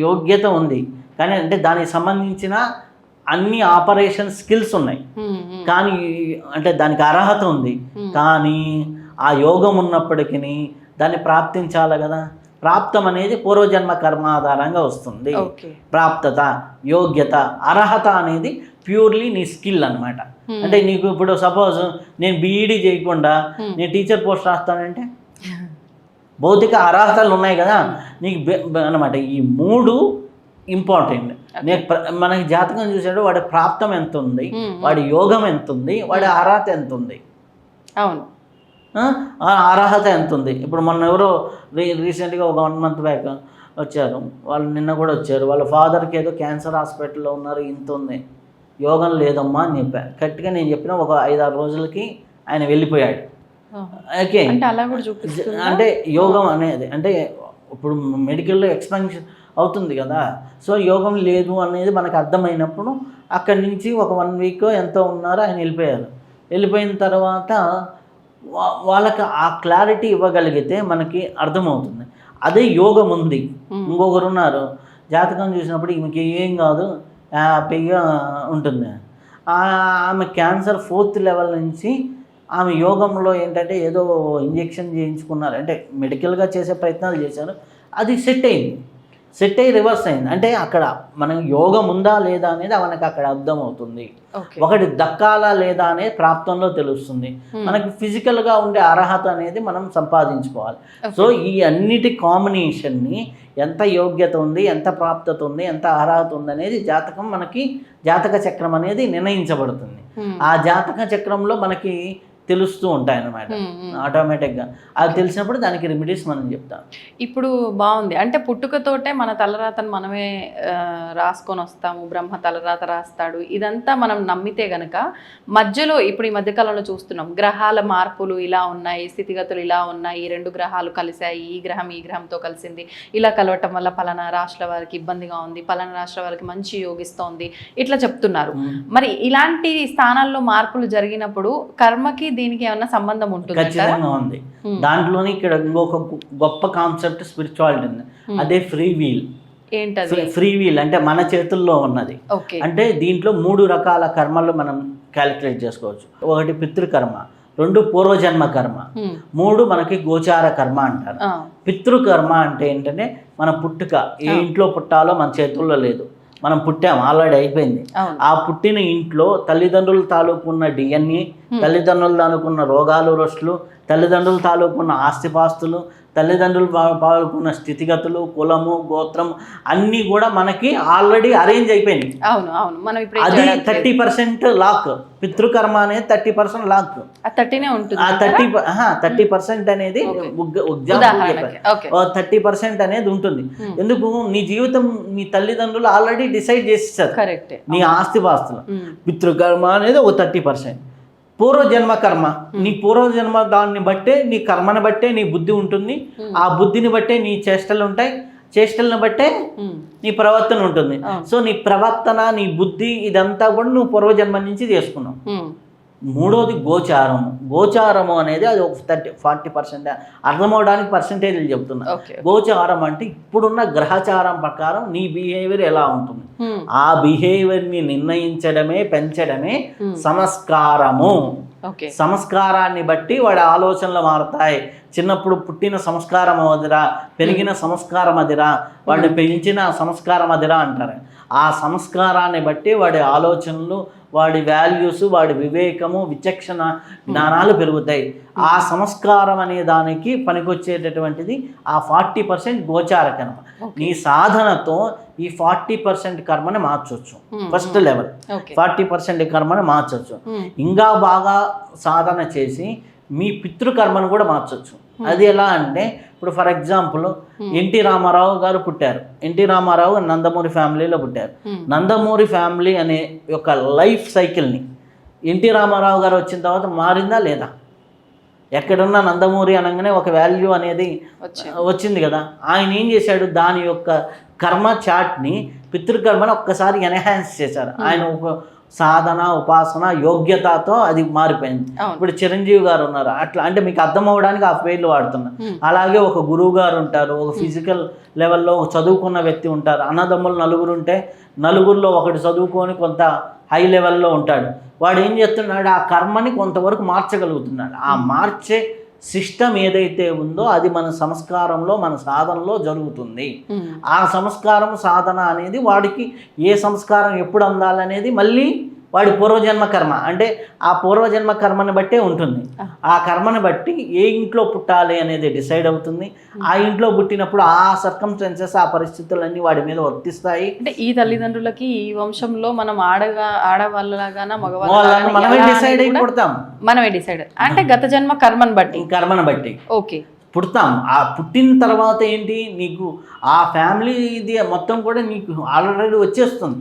[SPEAKER 2] యోగ్యత ఉంది, కానీ అంటే దానికి సంబంధించిన అన్ని ఆపరేషన్ స్కిల్స్ ఉన్నాయి, కానీ అంటే దానికి అర్హత ఉంది, కానీ ఆ యోగం ఉన్నప్పటికీ దాన్ని ప్రాప్తించాలి కదా. ప్రాప్తం అనేది పూర్వజన్మ కర్మ ఆధారంగా వస్తుంది. ప్రాప్తత, యోగ్యత, అర్హత అనేది ప్యూర్లీ నీ స్కిల్ అనమాట. అంటే నీకు ఇప్పుడు సపోజ్ నేను బీఈడీ చేయకుండా నేను టీచర్ పోస్ట్ రాస్తానంటే భౌతిక అర్హతలు ఉన్నాయి కదా నీకు అనమాట. ఈ 3 ఇంపార్టెంట్. మనకి జాతకం చూసాడు వాడి ప్రాప్తం ఎంత ఉంది, వాడి యోగం ఎంత ఉంది, వాడి అర్హత ఎంత ఉంది.
[SPEAKER 1] అవును,
[SPEAKER 2] అర్హత ఎంత ఉంది. ఇప్పుడు మొన్న ఎవరో రీసెంట్గా ఒక 1 month బ్యాక్ వచ్చారు, వాళ్ళు నిన్న కూడా వచ్చారు. వాళ్ళ ఫాదర్కి ఏదో క్యాన్సర్ హాస్పిటల్లో ఉన్నారు, ఇంత ఉంది, యోగం లేదమ్మా అని చెప్పాను. కరెక్ట్గా నేను చెప్పిన ఒక 5-6 రోజులకి ఆయన వెళ్ళిపోయాడు. ఓకే, అంటే యోగం అనేది అంటే ఇప్పుడు మెడికల్లో ఎక్స్పాన్షన్ అవుతుంది కదా. సో యోగం లేదు అనేది మనకు అర్థమైనప్పుడు అక్కడి నుంచి ఒక 1 week ఎంతో ఉన్నారో ఆయన వెళ్ళిపోయారు. వెళ్ళిపోయిన తర్వాత వాళ్ళకి ఆ క్లారిటీ ఇవ్వగలిగితే మనకి అర్థమవుతుంది. అదే యోగం ఉంది. ఇంకొకరు ఉన్నారు, జాతకం చూసినప్పుడు ఈమెకి ఏం కాదు, హ్యాపీగా ఉంటుంది. ఆమె క్యాన్సర్ 4th level నుంచి ఆమె యోగంలో ఏంటంటే ఏదో ఇంజెక్షన్ చేయించుకున్నారు, అంటే మెడికల్గా చేసే ప్రయత్నాలు చేశారు, అది సెట్ అయ్యి రివర్స్ అయింది. అంటే అక్కడ మనం యోగం ఉందా లేదా అనేది మనకు అక్కడ అర్థమవుతుంది. ఒకటి దక్కాలా లేదా అనేది ప్రాప్తంలో తెలుస్తుంది. మనకి ఫిజికల్గా ఉండే అర్హత అనేది మనం సంపాదించుకోవాలి. సో ఈ అన్నిటి కాంబినేషన్ని ఎంత యోగ్యత ఉంది, ఎంత ప్రాప్తత ఉంది, ఎంత అర్హత ఉంది అనేది మనకి జాతక చక్రం అనేది నిర్ణయించబడుతుంది. ఆ జాతక చక్రంలో మనకి తెలుస్తూ ఉంటాయి అన్నమాట ఆటోమేటిక్గా. అది తెలిసినప్పుడు దానికి రెమెడీస్ మనం చెప్తాం.
[SPEAKER 1] ఇప్పుడు బాగుంది, అంటే పుట్టుకతోటే మన తలరాతను మనమే రాసుకొని వస్తాము, బ్రహ్మ తలరాత రాస్తాడు, ఇదంతా మనం నమ్మితే గనక మధ్యలో ఇప్పుడు ఈ మధ్యకాలంలో చూస్తున్నాం గ్రహాల మార్పులు ఇలా ఉన్నాయి, స్థితిగతులు ఇలా ఉన్నాయి, 2 గ్రహాలు కలిశాయి, ఈ గ్రహం ఈ గ్రహంతో కలిసింది, ఇలా కలవటం వల్ల పలానా రాష్ట్రాల వారికి ఇబ్బందిగా ఉంది, పలానా రాష్ట్రాల వారికి మంచి యోగిస్తోంది, ఇట్లా చెప్తున్నారు. మరి ఇలాంటి స్థానాల్లో మార్పులు జరిగినప్పుడు కర్మకి దీనికి ఏమన్నా సంబంధం ఉంటుంది?
[SPEAKER 2] ఖచ్చితంగా ఉంది. దాంట్లోనే ఇక్కడ ఇంకొక గొప్ప కాన్సెప్ట్ స్పిరిచువాలిటీ ఉంది, అదే ఫ్రీ వీల్.
[SPEAKER 1] ఏంటది
[SPEAKER 2] ఫ్రీ వీల్ అంటే మన చేతుల్లో ఉన్నది. అంటే దీంట్లో 3 రకాల కర్మలు మనం క్యాలిక్యులేట్ చేసుకోవచ్చు. 1 పితృకర్మ, 2 పూర్వజన్మ కర్మ, 3 మనకి గోచార కర్మ అంటారు. పితృకర్మ అంటే ఏంటంటే మన పుట్టుక, ఏ ఇంట్లో పుట్టాలో మన చేతుల్లో లేదు, మనం పుట్టాం, ఆల్రెడీ అయిపోయింది. ఆ పుట్టిన ఇంట్లో తల్లిదండ్రుల తాలూకున్న DNA, తల్లిదండ్రుల తాలూకున్న రోగాలు రొస్టులు, తల్లిదండ్రుల తాలూకున్న ఆస్తిపాస్తులు, తల్లిదండ్రులు పాల్గొన్న స్థితిగతులు, కులము, గోత్రం అన్నీ కూడా మనకి ఆల్రెడీ అరేంజ్ అయిపోయింది. అది 30% లాక్. పితృకర్మ అనేది 30% లాక్. 30% అనేది 30% అనేది ఉంటుంది. ఎందుకు? నీ జీవితం నీ తల్లిదండ్రులు ఆల్రెడీ డిసైడ్ చేసేసారు నీ ఆస్తిపాస్తులు. పితృకర్మ అనేది ఒక 30%. పూర్వజన్మ కర్మ, నీ పూర్వజన్మ దాన్ని బట్టే నీ కర్మను బట్టే నీ బుద్ధి ఉంటుంది, ఆ బుద్ధిని బట్టే నీ చేష్టలు ఉంటాయి, చేష్టలను బట్టే నీ ప్రవర్తన ఉంటుంది. సో నీ ప్రవర్తన, నీ బుద్ధి ఇదంతా కూడా నువ్వు పూర్వజన్మ నుంచి చేసుకున్నావు. 3వది గోచారము. గోచారము అనేది అది ఒక 40% అర్థమవడానికి పర్సంటేజ్లు చెప్తున్నా. గోచారం అంటే ఇప్పుడున్న గ్రహచారం ప్రకారం నీ బిహేవియర్ ఎలా ఉంటుంది, ఆ బిహేవియర్ని నిర్ణయించడమే, పెంచడమే సంస్కారము. సంస్కారాన్ని బట్టి వాడి ఆలోచనలు మారుతాయి. చిన్నప్పుడు పుట్టిన సంస్కారం అదిరా, పెరిగిన సంస్కారం అదిరా, వాడిని పెంచిన సంస్కారం అదిరా అంటారు. ఆ సంస్కారాన్ని బట్టి వాడి ఆలోచనలు, వాడి వాల్యూస్, వాడి వివేకము, విచక్షణ జ్ఞానాలు పెరుగుతాయి. ఆ సంస్కారం అనే దానికి పనికొచ్చేటటువంటిది ఆ 40% గోచార కర్మ. నీ సాధనతో ఈ 40% కర్మని మార్చవచ్చు. ఫస్ట్ లెవెల్ 40% కర్మని మార్చవచ్చు. ఇంకా బాగా సాధన చేసి మీ పితృకర్మను కూడా మార్చవచ్చు. అది ఎలా అంటే ఇప్పుడు ఫర్ ఎగ్జాంపుల్ ఎన్టీ రామారావు గారు పుట్టారు. ఎన్టీ రామారావు నందమూరి ఫ్యామిలీలో పుట్టారు. నందమూరి ఫ్యామిలీ అనే యొక్క లైఫ్ సైకిల్ని ఎన్టీ రామారావు గారు వచ్చిన తర్వాత మారిందా లేదా? ఎక్కడున్నా నందమూరి అనగానే ఒక వాల్యూ అనేది వచ్చింది కదా. ఆయన ఏం చేశాడు, దాని యొక్క కర్మ చాట్ని, పితృకర్మని ఒక్కసారి ఎన్హాన్స్ చేశారు. ఆయన ఒక సాధన, ఉపాసన, యోగ్యతతో అది మారిపోయింది. ఇప్పుడు చిరంజీవి గారు ఉన్నారు, అట్లా అంటే మీకు అర్థం అవ్వడానికి ఆ పేర్లు వాడుతున్నా. అలాగే ఒక గురువు గారు ఉంటారు, ఒక ఫిజికల్ లెవెల్లో చదువుకున్న వ్యక్తి ఉంటారు. అన్నదమ్ములు 4 ఉంటే 4గురిలో ఒకటి చదువుకొని కొంత హై లెవెల్లో ఉంటాడు. వాడు ఏం చేస్తున్నాడు, ఆ కర్మని కొంతవరకు మార్చగలుగుతున్నాడు. ఆ మార్చే సిస్టమ్ ఏదైతే ఉందో అది మన సంస్కారంలో, మన సాధనలో జరుగుతుంది. ఆ సంస్కారం, సాధన అనేది వాడికి ఏ సంస్కారం ఎప్పుడు అందాలనేది మళ్ళీ వాడి పూర్వజన్మ కర్మ, అంటే ఆ పూర్వజన్మ కర్మని బట్టే ఉంటుంది. ఆ కర్మని బట్టి ఏ ఇంట్లో పుట్టాలి అనేది డిసైడ్ అవుతుంది. ఆ ఇంట్లో పుట్టినప్పుడు ఆ సర్కమ్స్టెన్సెస్, ఆ పరిస్థితులన్నీ వాడి మీద వర్తిస్తాయి.
[SPEAKER 1] అంటే ఈ తల్లిదండ్రులకి ఈ వంశంలో మనం ఆడవాళ్ళలాగానా
[SPEAKER 2] మనమే డిసైడ్ అయి పుడతాం.
[SPEAKER 1] మనమే డిసైడ్ అంటే గత జన్మ కర్మను బట్టి. ఓకే,
[SPEAKER 2] పుడతాం. ఆ పుట్టిన తర్వాత ఏంటి, నీకు ఆ ఫ్యామిలీ ఇది మొత్తం కూడా నీకు ఆల్రెడీ వచ్చేస్తుంది.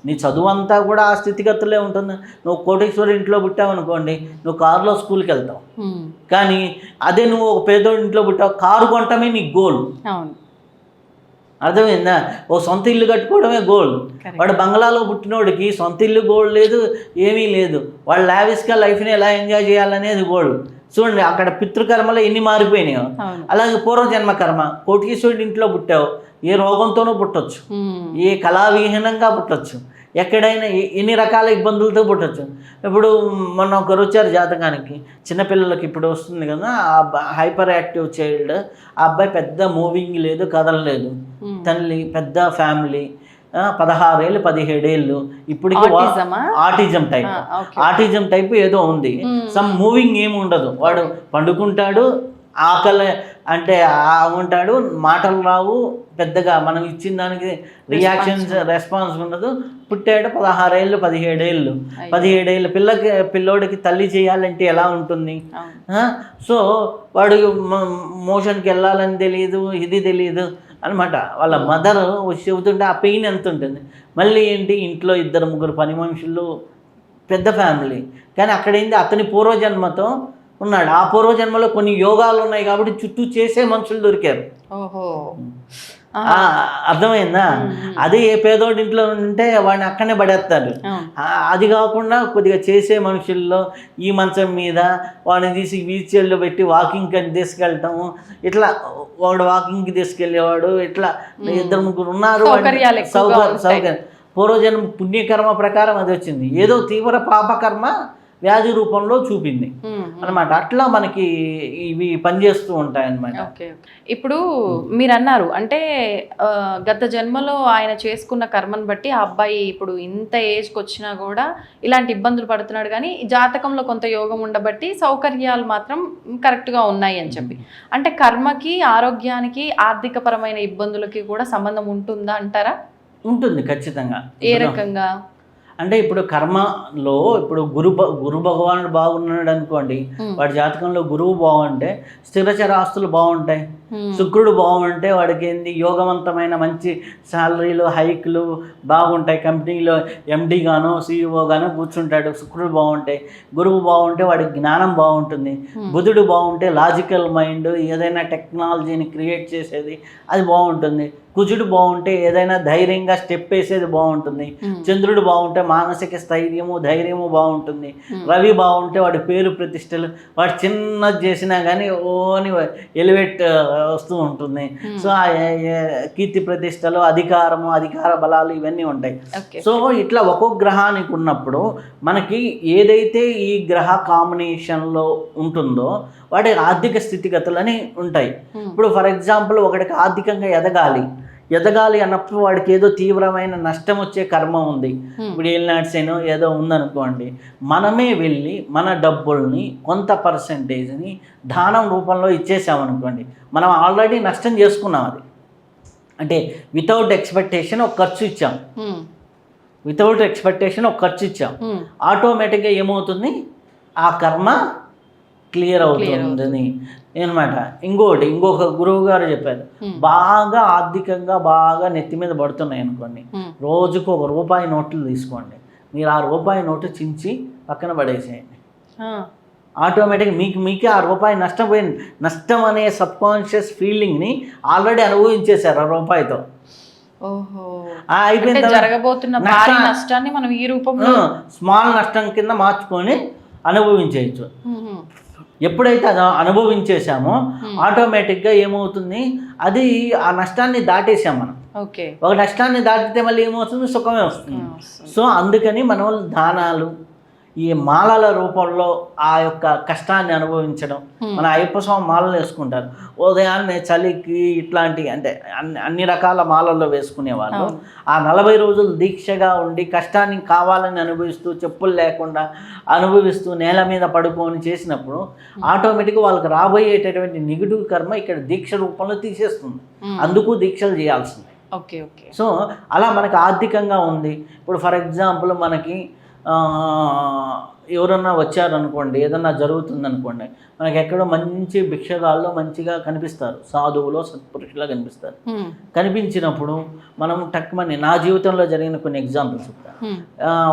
[SPEAKER 2] నీ చదువు అంతా కూడా ఆ స్థితిగతులే ఉంటుంది. నువ్వు కోటేశ్వరి ఇంట్లో పుట్టావు అనుకోండి, నువ్వు కారులో స్కూల్కి వెళ్తావు. కానీ అదే నువ్వు ఒక పేదోడి ఇంట్లో పుట్టావు, కారు కొనటమే నీకు గోల్. అర్థమైందా? ఓ సొంత ఇల్లు కట్టుకోవడమే గోల్. వాడు బంగ్లాలో పుట్టినోడికి సొంత ఇల్లు గోల్ లేదు, ఏమీ లేదు. వాడు లావిష్గా లైఫ్ని ఎలా ఎంజాయ్ చేయాలనేది గోల్. చూడండి అక్కడ పితృకర్మలో ఎన్ని మారిపోయినాయో. అలాగే పూర్వజన్మ కర్మ, కోటీశ్వరుడి ఇంట్లో పుట్టావు, ఏ రోగంతోనూ పుట్టొచ్చు, ఏ కళావిహీనంగా పుట్టొచ్చు, ఎక్కడైనా ఎన్ని రకాల ఇబ్బందులతో పుట్టచ్చు. ఇప్పుడు మొన్న ఒకరు వచ్చారు జాతకానికి, చిన్నపిల్లలకి ఇప్పుడు వస్తుంది కదా హైపర్ యాక్టివ్ చైల్డ్. ఆ అబ్బాయి పెద్ద మూవింగ్ లేదు, కదలలేదు, తల్లి పెద్ద ఫ్యామిలీ, 16 ఏళ్ళు 17 ఏళ్ళు, ఇప్పటికి ఆటిజం టైప్ ఏదో ఉంది. సమ్ మూవింగ్ ఏమి ఉండదు, వాడు పండుకుంటాడు, ఆకలి అంటే ఉంటాడు, మాటలు రావు, పెద్దగా మనం ఇచ్చిన దానికి రెస్పాన్స్ ఉండదు. పుట్టాడు 16 ఏళ్ళు 17 ఏళ్ళు. 17 ఏళ్ళ పిల్లోడికి తల్లి చేయాలంటే ఎలా ఉంటుంది? సో వాడు మోషన్కి వెళ్ళాలని తెలియదు, ఇది తెలియదు అనమాట. వాళ్ళ మదర్ చెబుతుంటే ఆ పెయిన్ ఎంత ఉంటుంది. మళ్ళీ ఏంటి, ఇంట్లో 2-3 పని మనుషులు, పెద్ద ఫ్యామిలీ. కానీ అక్కడ ఏంటి, అతని పూర్వజన్మతో ఉన్నాడు. ఆ పూర్వజన్మలో కొన్ని యోగాలు ఉన్నాయి కాబట్టి చుట్టూ చేసే మనుషులు దొరికారు. అర్థమైందా? అదే ఏ పేదోడి ఇంట్లో ఉంటే వాడిని అక్కడనే పడేస్తారు. అది కాకుండా కొద్దిగా చేసే మనుషుల్లో ఈ మంచం మీద వాడిని తీసి వీల్ చైర్లో పెట్టి వాకింగ్కి అని తీసుకెళ్ళటము, ఇట్లా వాడు వాకింగ్కి తీసుకెళ్ళేవాడు, ఇట్లా 2-3 ఉన్నారు. సౌకర్యం పూర్వజన్మ పుణ్యకర్మ ప్రకారం అది వచ్చింది. ఏదో తీవ్ర పాపకర్మ వ్యాధి రూపంలో చూపింది అనమాట. అట్లా మనకి ఇవి పనిచేస్తూ ఉంటాయి అన్నమాట.
[SPEAKER 1] ఓకే, ఇప్పుడు మీరు అన్నారు అంటే గత జన్మలో ఆయన చేసుకున్న కర్మను బట్టి ఆ అబ్బాయి ఇప్పుడు ఇంత ఏజ్కి వచ్చినా కూడా ఇలాంటి ఇబ్బందులు పడుతున్నాడు, కానీ జాతకంలో కొంత యోగం ఉండబట్టి సౌకర్యాలు మాత్రం కరెక్ట్గా ఉన్నాయి అని చెప్పి, అంటే కర్మకి, ఆరోగ్యానికి, ఆర్థిక పరమైన ఇబ్బందులకి కూడా సంబంధం ఉంటుందా అంటారా?
[SPEAKER 2] ఉంటుంది ఖచ్చితంగా.
[SPEAKER 1] ఏ రకంగా
[SPEAKER 2] అంటే ఇప్పుడు కర్మలో ఇప్పుడు గురు భగవానుడు బాగున్నాడు అనుకోండి, వాడి జాతకంలో గురువు బాగుంటే స్థిరచర ఆస్తులు బాగుంటాయి. శుక్రుడు బాగుంటే వాడికి ఏంది, యోగవంతమైన మంచి శాలరీలు, హైక్లు బాగుంటాయి. కంపెనీలో ఎండి గానో సిఇఓ గానో కూర్చుంటాడు. శుక్రుడు బాగుంటే, గురువు బాగుంటే వాడికి జ్ఞానం బాగుంటుంది. బుధుడు బాగుంటే లాజికల్ మైండ్, ఏదైనా టెక్నాలజీని క్రియేట్ చేసేది అది బాగుంటుంది. కుజుడు బాగుంటే ఏదైనా ధైర్యంగా స్టెప్ వేసేది బాగుంటుంది. చంద్రుడు బాగుంటే మానసిక స్థైర్యము, ధైర్యము బాగుంటుంది. రవి బాగుంటే వాడి పేరు ప్రతిష్టలు, వాడు చిన్నది చేసినా కానీ ఓని ఎలివేట్ వస్తూ ఉంటుంది. సో ఆ కీర్తి ప్రతిష్టలు, అధికారము, అధికార బలాలు ఇవన్నీ ఉంటాయి. సో ఇట్లా ఒక్కొక్క గ్రహానికి ఉన్నప్పుడు మనకి ఏదైతే ఈ గ్రహ కాంబినేషన్లో ఉంటుందో వాటి ఆర్థిక స్థితిగతులని ఉంటాయి. ఇప్పుడు ఫర్ ఎగ్జాంపుల్ ఒకటికి ఆర్థికంగా ఎదగాలి అన్నప్పుడు వాడికి ఏదో తీవ్రమైన నష్టం వచ్చే కర్మ ఉంది. ఇప్పుడు ఏలినాడ్సేనో ఏదో ఉందనుకోండి, మనమే వెళ్ళి మన డబ్బుల్ని కొంత పర్సంటేజ్ని దానం రూపంలో ఇచ్చేసామనుకోండి, మనం ఆల్రెడీ నష్టం చేసుకున్నాం. అది అంటే వితౌట్ ఎక్స్పెక్టేషన్ ఒక ఖర్చు ఇచ్చాం. ఆటోమేటిక్గా ఏమవుతుంది, ఆ కర్మ క్లియర్ అవుతుంది అనమాట. ఇంకొక గురువు గారు చెప్పారు, బాగా ఆర్థికంగా బాగా నెత్తి మీద పడుతున్నాయి అనుకోండి, రోజుకు ₹1 నోట్లు తీసుకోండి. మీరు ఆ ₹1 నోటు చించి పక్కన పడేసేయండి. ఆటోమేటిక్గా మీకే ఆ ₹1 నష్టం అనే సబ్కాన్షియస్ ఫీలింగ్ని ఆల్రెడీ అనుభవించేశారు ఆ ₹1తో. అయిపోయిన
[SPEAKER 1] నష్టాన్ని మనం ఈ రూపంలో
[SPEAKER 2] స్మాల్ నష్టం కింద మార్చుకొని అనుభవించేయచ్చు. ఎప్పుడైతే అది అనుభవించేసామో ఆటోమేటిక్గా ఏమవుతుంది, అది ఆ నష్టాన్ని దాటేసాం మనం. ఒక నష్టాన్ని దాటితే మళ్ళీ ఏమవుతుంది, సుఖమే వస్తుంది. సో అందుకని మనం దానాలు ఈ మాలల రూపంలో ఆ యొక్క కష్టాన్ని అనుభవించడం. మన అయ్యప్ప స్వామి మాలలు వేసుకుంటారు, ఉదయాన్నే చలికి ఇట్లాంటి అంటే అన్ని రకాల మాలల్లో వేసుకునేవాళ్ళు. ఆ 40 రోజులు దీక్షగా ఉండి కష్టాన్ని కావాలని అనుభవిస్తూ, చెప్పులు లేకుండా అనుభవిస్తూ నేల మీద పడుకొని చేసినప్పుడు ఆటోమేటిక్గా వాళ్ళకి రాబోయేటటువంటి నెగిటివ్ కర్మ ఇక్కడ దీక్ష రూపంలో తీసేస్తుంది. అందుకు దీక్షలు చేయాల్సింది.
[SPEAKER 1] Okay okay.
[SPEAKER 2] సో అలా మనకి ఆర్థికంగా ఉంది. ఇప్పుడు ఫర్ ఎగ్జాంపుల్ మనకి ఎవరన్నా వచ్చారనుకోండి, ఏదన్నా జరుగుతుందనుకోండి, మనకి ఎక్కడో మంచి భిక్షగాల్లో మంచిగా కనిపిస్తారు, సాధువులో సత్పురుషులా కనిపిస్తారు. కనిపించినప్పుడు మనం టక్మని, నా జీవితంలో జరిగిన కొన్ని ఎగ్జాంపుల్స్ చెప్తాను.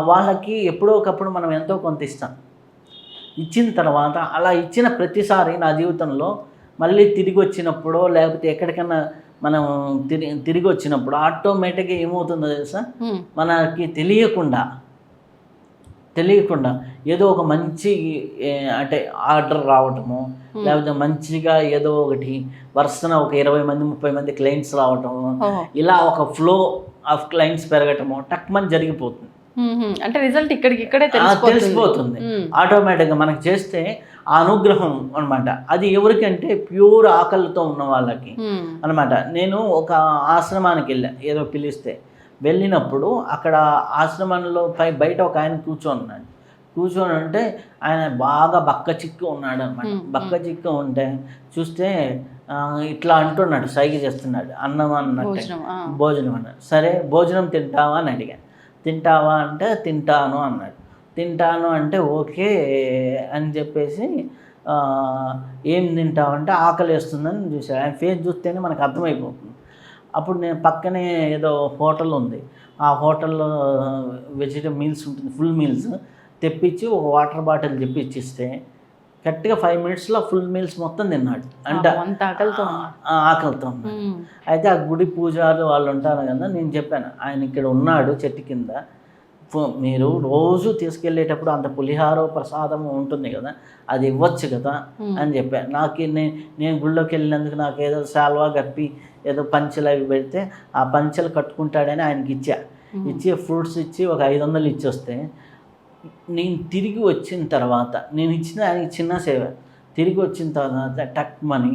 [SPEAKER 2] వాళ్ళకి ఎప్పుడో ఒకప్పుడు మనం ఎంతో కొంత ఇస్తాం. ఇచ్చిన తర్వాత అలా ఇచ్చిన ప్రతిసారి నా జీవితంలో మళ్ళీ తిరిగి వచ్చినప్పుడు లేకపోతే ఎక్కడికన్నా మనం తిరిగి వచ్చినప్పుడు ఆటోమేటిక్గా ఏమవుతుందో తెలుసా, మనకి తెలియకుండా ఏదో ఒక మంచి అంటే ఆర్డర్ రావటము, లేకపోతే మంచిగా ఏదో ఒకటి వరుసన ఒక 20 మంది 30 మంది క్లయింట్స్ రావటము, ఇలా ఒక ఫ్లో ఆఫ్ క్లయింట్స్ పెరగటము టక్మని జరిగిపోతుంది.
[SPEAKER 1] అంటే రిజల్ట్ ఇక్కడికిక్కడే
[SPEAKER 2] తెలిసిపోతుంది ఆటోమేటిక్గా. మనకు చేస్తే ఆ అనుగ్రహం అనమాట. అది ఎవరికంటే ప్యూర్ ఆకలితో ఉన్న వాళ్ళకి అనమాట. నేను ఒక ఆశ్రమానికి వెళ్ళా, ఏదో పిలిస్తే వెళ్ళినప్పుడు అక్కడ ఆశ్రమంలో బయట ఒక ఆయన కూర్చొని ఉంటే ఆయన బాగా బక్క చిక్కు ఉన్నాడు అనమాట. బక్క చిక్కు ఉంటే చూస్తే ఇట్లా అంటున్నాడు, సైగ చేస్తున్నాడు, అన్నం అన్నట్టు, భోజనం అన్నాడు. సరే భోజనం తింటావా అని అడిగాను. తింటావా అంటే తింటాను అన్నాడు. తింటాను అంటే ఓకే అని చెప్పేసి ఏం తింటావంటే ఆకలి వేస్తుందని చూసాడు. ఆయన ఫేస్ చూస్తేనే మనకు అర్థమైపోతుంది. అప్పుడు నేను పక్కనే ఏదో హోటల్ ఉంది, ఆ హోటల్లో వెజిటబుల్ మీల్స్ ఉంటుంది, ఫుల్ మీల్స్ తెప్పించి ఒక వాటర్ బాటిల్ తెప్పించిస్తే కరెక్ట్గా 5 minutesలో ఫుల్ మీల్స్ మొత్తం తిన్నాడు. అంటే ఆకలితో. అయితే ఆ గుడి పూజారు వాళ్ళు ఉంటారు కదా, నేను చెప్పాను ఆయన ఇక్కడ ఉన్నాడు చెట్టు కింద, మీరు రోజు తీసుకెళ్ళేటప్పుడు అంత పులిహార ప్రసాదం ఉంటుంది కదా, అది ఇవ్వచ్చు కదా అని చెప్పాను. నేను గుళ్ళోకి వెళ్ళినందుకు నాకు ఏదో శాల్వా కప్పి ఏదో పంచెలు అవి పెడితే ఆ పంచెలు కట్టుకుంటాడని ఆయనకి ఇచ్చి ఫ్రూట్స్ ఇచ్చి ఒక 500 ఇచ్చొస్తే, నేను తిరిగి వచ్చిన తర్వాత నేను ఇచ్చిన ఆయనకి చిన్న సేవ, తిరిగి వచ్చిన తర్వాత టక్మని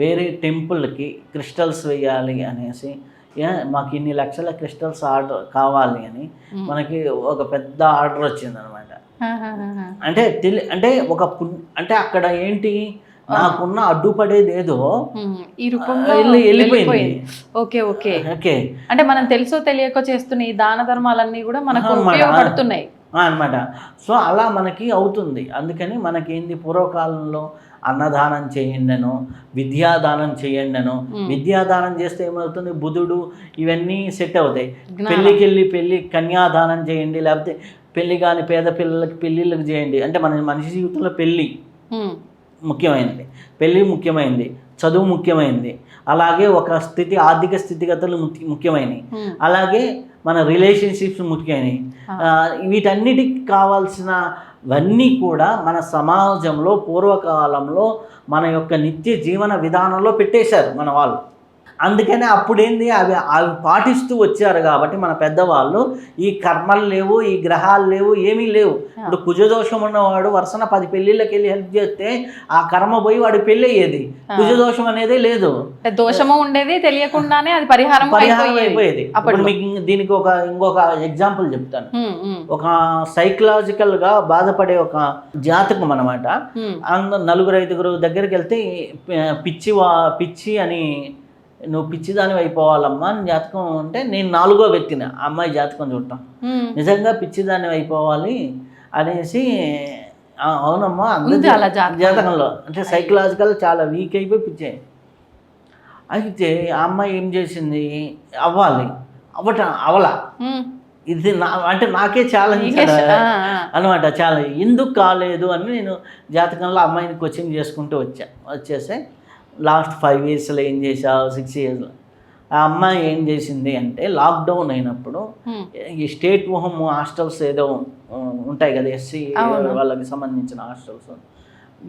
[SPEAKER 2] వేరే టెంపుల్కి క్రిస్టల్స్ వేయాలి అనేసి, మాకు ఇన్ని లక్షల క్రిస్టల్స్ ఆర్డర్ కావాలి అని మనకి ఒక పెద్ద ఆర్డర్ వచ్చింది అనమాట. అంటే ఒక అంటే అక్కడ ఏంటి, నాకున్న అడ్డుపడేది ఏదో
[SPEAKER 1] ఈ రూపంలో
[SPEAKER 2] వెళ్ళిపోయింది.
[SPEAKER 1] Okay okay okay. అంటే మనం తెలుసో తెలియకో చేస్తున్న ఈ దాన ధర్మాలన్నీ కూడా మనకు ఉపయోగపడుతున్నాయి
[SPEAKER 2] అనమాట. సో అలా మనకి అవుతుంది. అందుకని మనకేంది, పూర్వకాలంలో అన్నదానం చేయండినో, విద్యాదానం చేయండినో. విద్యాదానం చేస్తే ఏమవుతుంది, బుధుడు ఇవన్నీ సెట్ అవుతాయి. పెళ్ళి కన్యాదానం చేయండి, లేకపోతే పెళ్ళి కాని పేద పిల్లలకి పెళ్ళిళ్ళకి చేయండి. అంటే మనిషి జీవితంలో పెళ్ళి ముఖ్యమైనది, పెళ్ళి ముఖ్యమైనది, చదువు ముఖ్యమైనది, అలాగే ఒక ఆర్థిక స్థితిగతులు ముఖ్యమైనవి, అలాగే మన రిలేషన్షిప్స్ ముఖ్యమైనవి. వీటన్నిటికి కావాల్సినవన్నీ కూడా మన సమాజంలో పూర్వకాలంలో మన యొక్క నిత్య జీవన విధానంలో పెట్టేశారు మన వాళ్ళు. అందుకనే అప్పుడేంది అవి పాటిస్తూ వచ్చారు కాబట్టి మన పెద్దవాళ్ళు, ఈ కర్మలు లేవు, ఈ గ్రహాలు లేవు, ఏమీ లేవు. ఇప్పుడు కుజదోషం ఉన్నవాడు వరుసన 10 పెళ్ళిళ్ళకి వెళ్ళి హెల్ప్ చేస్తే ఆ కర్మ పోయి వాడి పెళ్ళి అయ్యేది. కుజదోషం అనేదే లేదు,
[SPEAKER 1] దోషము ఉండేది, తెలియకుండానే అది పరిహారం
[SPEAKER 2] అయిపోయేది. అప్పుడు మీకు దీనికి ఇంకొక ఎగ్జాంపుల్ చెప్తాను. ఒక సైకలాజికల్ గా బాధపడే ఒక జాతకం అనమాట. 4-5 దగ్గరికి వెళ్తే పిచ్చి అని, నువ్వు పిచ్చిదాని అయిపోవాలమ్మా అని జాతకం అంటే, నేను 4వ వ్యక్తిని ఆ అమ్మాయి జాతకం చూడటం, నిజంగా పిచ్చిదాని అయిపోవాలి అనేసి, అవునమ్మా జాతకంలో అంటే సైకలాజికల్ చాలా వీక్ అయిపోయి పిచ్చే. అయితే ఆ అమ్మాయి ఏం చేసింది, అవలా ఇది అంటే నాకే ఛాలెంజ్ అనమాట. చాలా ఎందుకు కాలేదు అని నేను జాతకంలో అమ్మాయిని కోచింగ్ చేసుకుంటూ వచ్చేసి లాస్ట్ 5 yearsలో ఏం చేసావు, 6 yearsలో. ఆ అమ్మాయి ఏం చేసింది అంటే, లాక్డౌన్ అయినప్పుడు ఈ స్టేట్ హోమ్ హాస్టల్స్ ఏదో ఉంటాయి కదా, ఎస్సీ వాళ్ళకి సంబంధించిన హాస్టల్స్,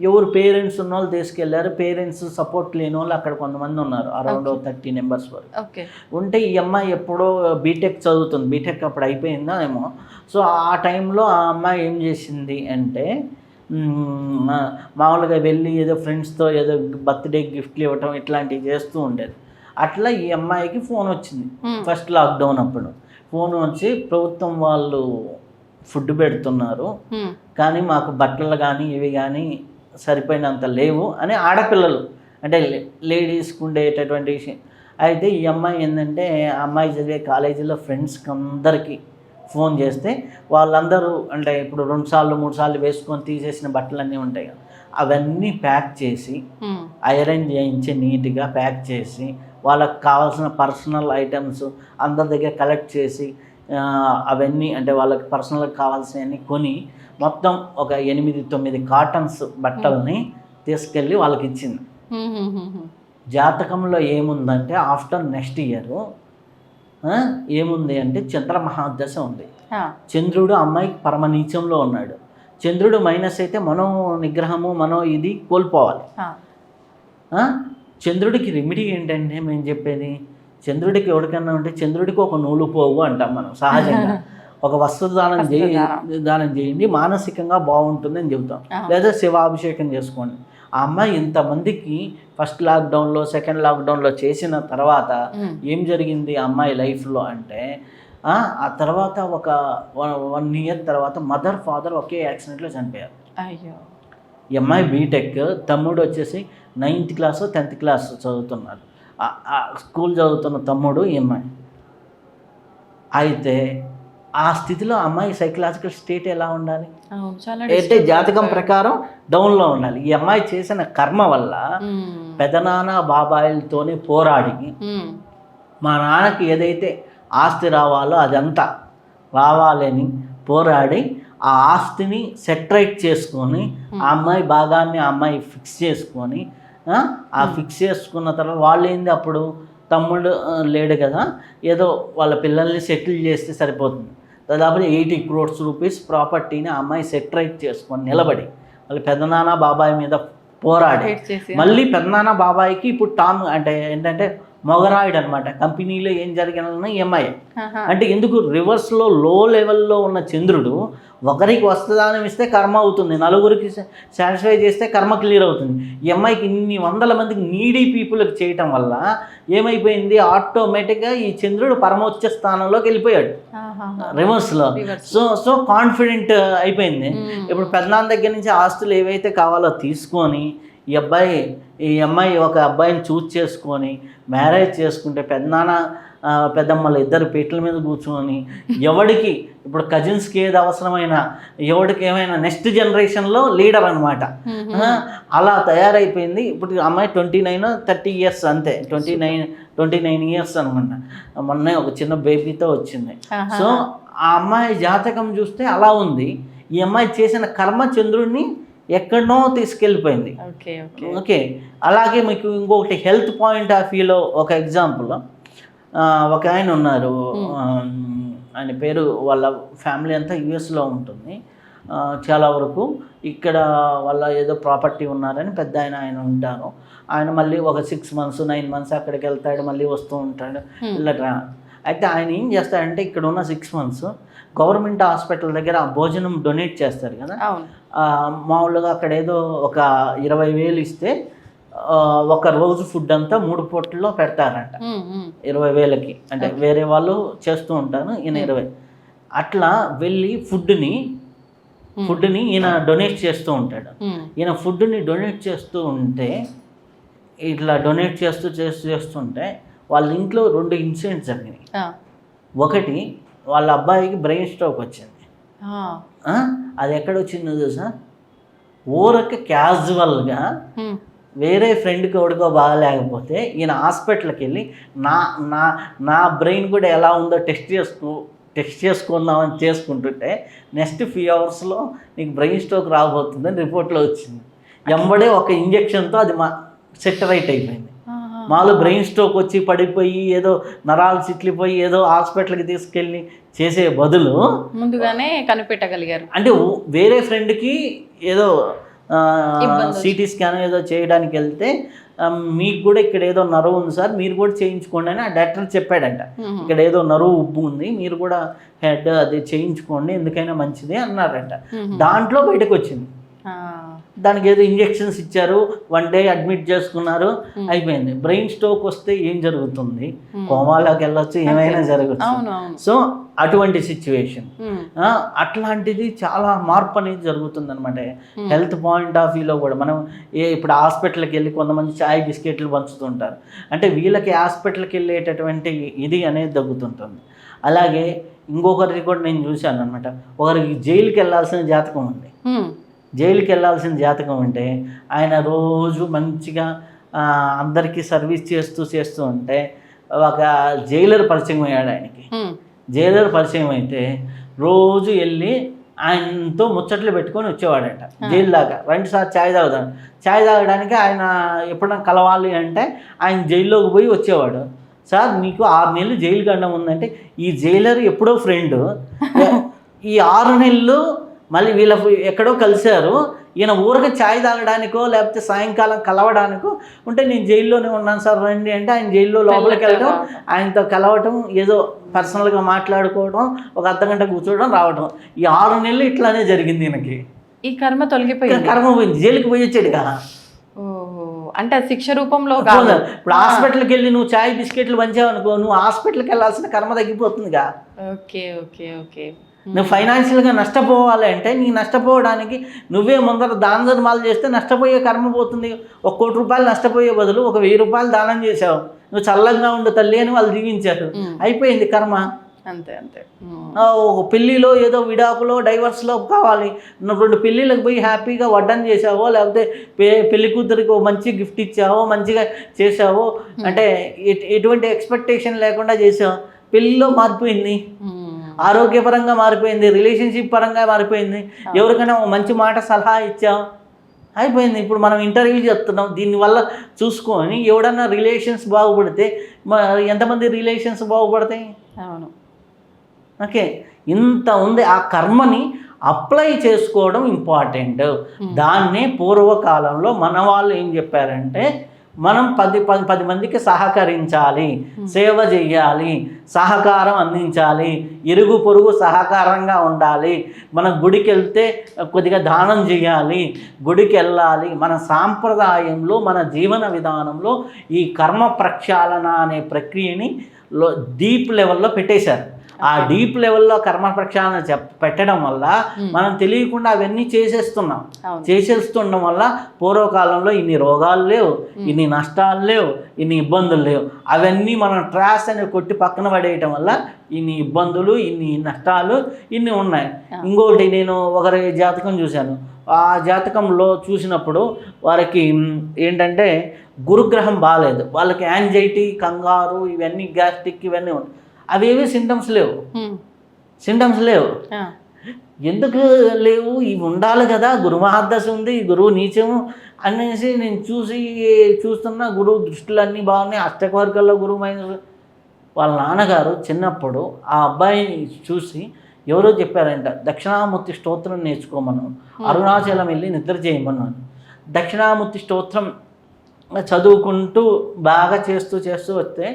[SPEAKER 2] ఎవరు పేరెంట్స్ ఉన్న వాళ్ళు తీసుకెళ్లారు. పేరెంట్స్ సపోర్ట్ లేని వాళ్ళు అక్కడ కొంతమంది ఉన్నారు, అరౌండ్ 30 మెంబర్స్ వరకు ఉంటే. ఈ అమ్మాయి ఎప్పుడో బీటెక్ చదువుతుంది, బీటెక్ అప్పుడు అయిపోయిందా ఏమో. సో ఆ టైంలో ఆ అమ్మాయి ఏం చేసింది అంటే మామూలుగా వెళ్ళి ఏదో ఫ్రెండ్స్తో ఏదో బర్త్డే గిఫ్ట్లు ఇవ్వటం ఇట్లాంటివి చేస్తూ ఉండేది. అట్లా ఈ అమ్మాయికి ఫోన్ వచ్చింది ఫస్ట్ లాక్డౌన్ అప్పుడు. ఫోన్ వచ్చి ప్రభుత్వం వాళ్ళు ఫుడ్ పెడుతున్నారు కానీ మాకు బట్టలు కానీ ఇవి కానీ సరిపోయినంత లేవు అని ఆడపిల్లలు అంటే లేడీస్కి ఉండేటటువంటి విషయం. అయితే ఈ అమ్మాయి ఏంటంటే ఆ అమ్మాయి చదివే కాలేజీలో ఫ్రెండ్స్కి అందరికీ ఫోన్ చేస్తే వాళ్ళందరూ అంటే ఇప్పుడు 2 సార్లు 3 సార్లు వేసుకొని తీసేసిన బట్టలన్నీ ఉంటాయి కదా, అవన్నీ ప్యాక్ చేసి ఐరన్ చేయించి నీట్గా ప్యాక్ చేసి వాళ్ళకి కావాల్సిన పర్సనల్ ఐటమ్స్ అందరి దగ్గర కలెక్ట్ చేసి అవన్నీ అంటే వాళ్ళకి పర్సనల్గా కావాల్సినవన్నీ కొని మొత్తం ఒక 8-9 కాటన్స్ బట్టల్ని తీసుకెళ్ళి వాళ్ళకి ఇచ్చింది. జాతకంలో ఏముందంటే ఆఫ్టర్ నెక్స్ట్ ఇయర్ ఏముంది అంటే చంద్ర మహాదశ ఉంది. చంద్రుడు అమ్మాయికి పరమ నీచంలో ఉన్నాడు. చంద్రుడు మైనస్ అయితే మనో నిగ్రహము మనో ఇది కోల్పోవాలి. చంద్రుడికి రెమెడీ ఏంటంటే మేము చెప్పేది, చంద్రుడికి ఎవరికన్నా ఉంటే చంద్రుడికి ఒక నూలు పోవు అంటాం మనం సహజంగా. ఒక వస్తు దానం చేయండి మానసికంగా బాగుంటుంది అని చెబుతాం, లేదా శివాభిషేకం చేసుకోండి. ఆ అమ్మాయి ఇంతమందికి ఫస్ట్ లాక్డౌన్లో సెకండ్ లాక్డౌన్లో చేసిన తర్వాత ఏం జరిగింది ఆ అమ్మాయి లైఫ్లో అంటే ఆ తర్వాత ఒక 1 year తర్వాత మదర్ ఫాదర్ ఒకే యాక్సిడెంట్లో చనిపోయారు.
[SPEAKER 1] అయ్యో.
[SPEAKER 2] ఈ అమ్మాయి బీటెక్, తమ్ముడు వచ్చేసి 9th class 10th class చదువుతున్నాడు. స్కూల్ చదువుతున్న తమ్ముడు ఈ అమ్మాయి. అయితే ఆ స్థితిలో అమ్మాయి సైకలాజికల్ స్టేట్ ఎలా ఉండాలి అంటే జాతకం ప్రకారం డౌన్లో ఉండాలి. ఈ అమ్మాయి చేసిన కర్మ వల్ల పెదనాన్న బాబాయిలతోనే పోరాడి మా నాన్నకి ఏదైతే ఆస్తి రావాలో అదంతా రావాలని పోరాడి ఆ ఆస్తిని సెటరైట్ చేసుకొని ఆ అమ్మాయి భాగాన్ని ఆ అమ్మాయి ఫిక్స్ చేసుకొని ఆ ఫిక్స్ చేసుకున్న తర్వాత వాళ్ళు ఏంది అప్పుడు తమ్ముడు లేడు కదా, ఏదో వాళ్ళ పిల్లల్ని సెటిల్ చేస్తే సరిపోతుంది. దాదాపు 80 crores రూపీస్ ప్రాపర్టీని ఆ అమ్మాయి సెటరైట్ చేసుకొని నిలబడి మళ్ళీ పెద్దనాన్న బాబాయ్ మీద పోరాడి మళ్ళీ పెద్దనాన్న బాబాయికి ఇప్పుడు టామ్ అంటే ఏంటంటే మొగరాయుడు అనమాట. కంపెనీలో ఏం జరిగిన ఈఎంఐ అంటే ఎందుకు రివర్స్లో లో లెవెల్లో ఉన్న చంద్రుడు ఒకరికి వస్తదానం ఇస్తే కర్మ అవుతుంది, నలుగురికి సాటిస్ఫై చేస్తే కర్మ క్లియర్ అవుతుంది. ఈఎంఐకి ఇన్ని 100 మందికి నీడీ పీపుల్కి చేయటం వల్ల ఏమైపోయింది, ఆటోమేటిక్గా ఈ చంద్రుడు పరమోచ్చ స్థానంలోకి వెళ్ళిపోయాడు రివర్స్లో. సో కాన్ఫిడెంట్ అయిపోయింది. ఇప్పుడు పెద్దనాన్న దగ్గర నుంచి ఆస్తులు ఏవైతే కావాలో తీసుకొని ఈ అమ్మాయి ఒక అబ్బాయిని చూస్ చేసుకొని మ్యారేజ్ చేసుకుంటే పెద్దనాన్న పెద్దమ్మలు ఇద్దరు పీటల మీద కూర్చొని ఎవడికి ఇప్పుడు కజిన్స్కి ఏది అవసరమైనా ఎవడికి ఏమైనా నెక్స్ట్ జనరేషన్లో లీడర్ అనమాట. అలా తయారైపోయింది. ఇప్పుడు అమ్మాయి 29-30 years అంతే, 29 years అనమాట. మొన్నే ఒక చిన్న బేబీతో వచ్చింది. సో ఆ అమ్మాయి జాతకం చూస్తే అలా ఉంది. ఈ అమ్మాయి చేసిన కర్మ చంద్రుడిని ఎక్కడనో తీసుకెళ్ళిపోయింది. ఓకే. అలాగే మీకు ఇంకొకటి హెల్త్ పాయింట్ ఆఫ్ వ్యూలో ఒక ఎగ్జాంపుల్, ఒక ఆయన ఉన్నారు, ఆయన పేరు వాళ్ళ ఫ్యామిలీ అంతా యుఎస్లో ఉంటుంది చాలా వరకు. ఇక్కడ వాళ్ళ ఏదో ప్రాపర్టీ ఉన్నారని పెద్ద ఆయన ఉంటారు. ఆయన మళ్ళీ ఒక 6 months 9 months అక్కడికి వెళ్తాడు, మళ్ళీ వస్తూ ఉంటాడు ఇలా. అయితే ఆయన ఏం చేస్తాడంటే ఇక్కడ ఉన్న 6 months గవర్నమెంట్ హాస్పిటల్ దగ్గర భోజనం డొనేట్ చేస్తారు కదా, మామూలుగా అక్కడ ఏదో ఒక 20,000 ఇస్తే ఒక రోజు ఫుడ్ అంతా 3 పూటల్లో పెడతారంట 20,000కి. అంటే వేరే వాళ్ళు చేస్తూ ఉంటారు, ఈయన 20. అట్లా వెళ్ళి ఫుడ్ని ఈయన డొనేట్ చేస్తూ ఉంటాడు. ఈయన ఫుడ్ని డొనేట్ చేస్తూ ఉంటే ఇట్లా డొనేట్ చేస్తుంటే వాళ్ళ ఇంట్లో 2 ఇన్సిడెంట్స్ జరిగినాయి. ఒకటి వాళ్ళ అబ్బాయికి బ్రెయిన్ స్ట్రోక్ వచ్చింది. అది ఎక్కడ వచ్చిందో తెలుసా, ఊరక క్యాజువల్గా వేరే ఫ్రెండ్కి ఎవడికో బాగాలేకపోతే ఈయన హాస్పిటల్కి వెళ్ళి నా బ్రెయిన్ కూడా ఎలా ఉందో టెస్ట్ చేసుకుందామని చేసుకుంటుంటే నెక్స్ట్ few hoursలో నీకు బ్రెయిన్ స్ట్రోక్ రాబోతుందని రిపోర్ట్లో వచ్చింది. ఎంబడే ఒక ఇంజెక్షన్తో అది సెట్ రైట్ అయిపోయింది. మాలో బ్రెయిన్ స్ట్రోక్ వచ్చి పడిపోయి ఏదో నరాలు చిట్లిపోయి ఏదో హాస్పిటల్కి తీసుకెళ్ళి చేసే బదులు
[SPEAKER 1] ముందుగానే కనిపెట్టగలిగారు.
[SPEAKER 2] అంటే వేరే ఫ్రెండ్కి ఏదో సిటీ స్కాన్ ఏదో చేయడానికి వెళ్తే మీకు కూడా ఇక్కడ ఏదో నరువు ఉంది సార్, మీరు కూడా చేయించుకోండి అని ఆ డాక్టర్ చెప్పాడంట. ఇక్కడ ఏదో నరువు ఉబ్బు ఉంది, మీరు కూడా హెడ్ అది చేయించుకోండి, ఎందుకైనా మంచిది అన్నారంట. దాంట్లో బయటకు వచ్చింది. దానికి ఏదో ఇంజెక్షన్స్ ఇచ్చారు, 1 day అడ్మిట్ చేసుకున్నారు, అయిపోయింది. బ్రెయిన్ స్ట్రోక్ వస్తే ఏం జరుగుతుంది, కోమాలోకి వెళ్ళొచ్చు, ఏమైనా జరగచ్చు. సో అటువంటి సిచ్యువేషన్, అట్లాంటిది చాలా మార్పు అనేది జరుగుతుంది అనమాట. హెల్త్ పాయింట్ ఆఫ్ వ్యూలో కూడా మనం ఇప్పుడు హాస్పిటల్కి వెళ్ళి కొంతమంది చాయ్ బిస్కెట్లు పంచుతుంటారు, అంటే వీళ్ళకి హాస్పిటల్కి వెళ్ళేటటువంటి ఇది అనేది తగ్గుతుంటుంది. అలాగే ఇంకొకరికి కూడా నేను చూశాను అనమాట, ఒకరికి జైలుకి వెళ్ళాల్సిన జాతకం ఉంది. జైలుకి వెళ్ళాల్సిన జాతకం ఉంటే ఆయన రోజు మంచిగా అందరికీ సర్వీస్ చేస్తూ ఉంటే ఒక జైలర్ పరిచయం అయ్యాడు ఆయనకి. జైలర్ పరిచయం అయితే రోజు వెళ్ళి ఆయనతో ముచ్చట్లు పెట్టుకొని వచ్చేవాడట జైలు దాకా. 2 సార్లు ఛాయ్ తాగుతాడు. ఛాయ్ తాగడానికి ఆయన ఎప్పుడైనా కలవాలి అంటే ఆయన జైల్లోకి పోయి వచ్చేవాడు. సార్ మీకు 6 నెలలు జైలు గండం ఉందంటే ఈ జైలర్ ఎప్పుడో ఫ్రెండ్, ఈ 6 నెలలు మళ్ళీ వీళ్ళ ఎక్కడో కలిశారు, ఈయన ఊరికి ఛాయ్ తాగడానికో లేకపోతే సాయంకాలం కలవడానికో ఉంటే నేను జైల్లోనే ఉన్నాను సార్ రండి అంటే ఆయన జైల్లో లోపలికి వెళ్ళడం, ఆయనతో కలవటం, ఏదో పర్సనల్గా మాట్లాడుకోవడం, ఒక అర్ధగంట కూర్చోవడం, రావడం. ఈ 6 నెలలు ఇట్లానే జరిగింది ఈయనకి.
[SPEAKER 1] ఈ కర్మ తొలగిపోయింది,
[SPEAKER 2] కర్మ పోయింది, జైలుకి పోయి వచ్చాడుగా.
[SPEAKER 1] అంటే శిక్ష రూపంలో
[SPEAKER 2] ఇప్పుడు హాస్పిటల్కి వెళ్ళి నువ్వు చాయ్ బిస్కెట్లు పంచావనుకో, నువ్వు హాస్పిటల్కి వెళ్ళాల్సిన కర్మ తగ్గిపోతుందిగా.
[SPEAKER 1] Okay okay okay.
[SPEAKER 2] నువ్వు ఫైనాన్షియల్గా నష్టపోవాలి అంటే నీ నష్టపోవడానికి నువ్వే ముందర దాన ధర్మాలు చేస్తే నష్టపోయే కర్మ పోతుంది. 1 కోటి రూపాయలు నష్టపోయే బదులు 1000 రూపాయలు దానం చేసావు, నువ్వు చల్లగా ఉండు తల్లి అని వాళ్ళు దీవించారు, అయిపోయింది కర్మ.
[SPEAKER 1] అంతే అంతే.
[SPEAKER 2] ఒక పెళ్ళిలో ఏదో విడాకులో డైవర్స్లో కావాలి, నువ్వు 2 పెళ్ళిళ్ళకి పోయి హ్యాపీగా వడ్డన్ చేసావో లేకపోతే పెళ్లి కూతురికి మంచి గిఫ్ట్ ఇచ్చావో మంచిగా చేసావో అంటే ఎటువంటి ఎక్స్పెక్టేషన్ లేకుండా చేసావు, పెళ్ళిలో మారిపోయింది, ఆరోగ్యపరంగా మారిపోయింది, రిలేషన్షిప్ పరంగా మారిపోయింది, ఎవరికైనా మంచి మాట సలహా ఇచ్చాం, అయిపోయింది. ఇప్పుడు మనం ఇంటర్వ్యూ చేస్తున్నాం, దీనివల్ల చూసుకొని ఎవడన్నా రిలేషన్స్ బాగుపడితే ఎంతమంది రిలేషన్స్ బాగుపడతాయి?
[SPEAKER 1] అవును.
[SPEAKER 2] ఓకే, ఇంత ఉంది. ఆ కర్మని అప్లై చేసుకోవడం ఇంపార్టెంట్. దాన్నే పూర్వకాలంలో మన వాళ్ళు ఏం చెప్పారంటే మనం 10 మందికి సహకరించాలి, సేవ చేయాలి, సహకారం అందించాలి, ఇరుగు పొరుగు సహకారంగా ఉండాలి, మనం గుడికి వెళ్తే కొద్దిగా దానం చేయాలి, గుడికి వెళ్ళాలి. మన సాంప్రదాయంలో మన జీవన విధానంలో ఈ కర్మ ప్రక్షాళన అనే ప్రక్రియని డీప్ లెవెల్లో పెట్టేశారు. ఆ డీప్ లెవెల్లో కర్మ ప్రక్షాళన పెట్టడం వల్ల మనం తెలియకుండా అవన్నీ చేసేస్తుండడం వల్ల పూర్వకాలంలో ఇన్ని రోగాలు లేవు, ఇన్ని నష్టాలు లేవు, ఇన్ని ఇబ్బందులు లేవు. అవన్నీ మనం ట్రాష్ అని కొట్టి పక్కన పడేయటం వల్ల ఇన్ని ఇబ్బందులు, ఇన్ని నష్టాలు, ఇన్ని ఉన్నాయి. ఇంకోటి నేను ఒకరి జాతకం చూశాను. ఆ జాతకంలో చూసినప్పుడు వారికి ఏంటంటే గురుగ్రహం బాగాలేదు, వాళ్ళకి యాంగ్జైటీ, కంగారు, ఇవన్నీ గ్యాస్ట్రిక్ ఇవన్నీ ఉన్నాయి. అవేవి సింటమ్స్ లేవు. ఎందుకు లేవు? ఇవి ఉండాలి కదా, గురు మహాదశ ఉంది, గురువు నీచము అనేసి నేను చూస్తున్నా. గురువు దృష్టిలన్నీ బాగున్నాయి, అష్టకవర్గాల్లో గురువు మైనస్. వాళ్ళ నాన్నగారు చిన్నప్పుడు ఆ అబ్బాయిని చూసి ఎవరో చెప్పారంట, దక్షిణామూర్తి స్తోత్రం నేర్చుకోమన్నాను, అరుణాచలం వెళ్ళి నిద్ర చేయమన్నాను. దక్షిణామూర్తి స్తోత్రం చదువుకుంటూ బాగా చేస్తూ వస్తే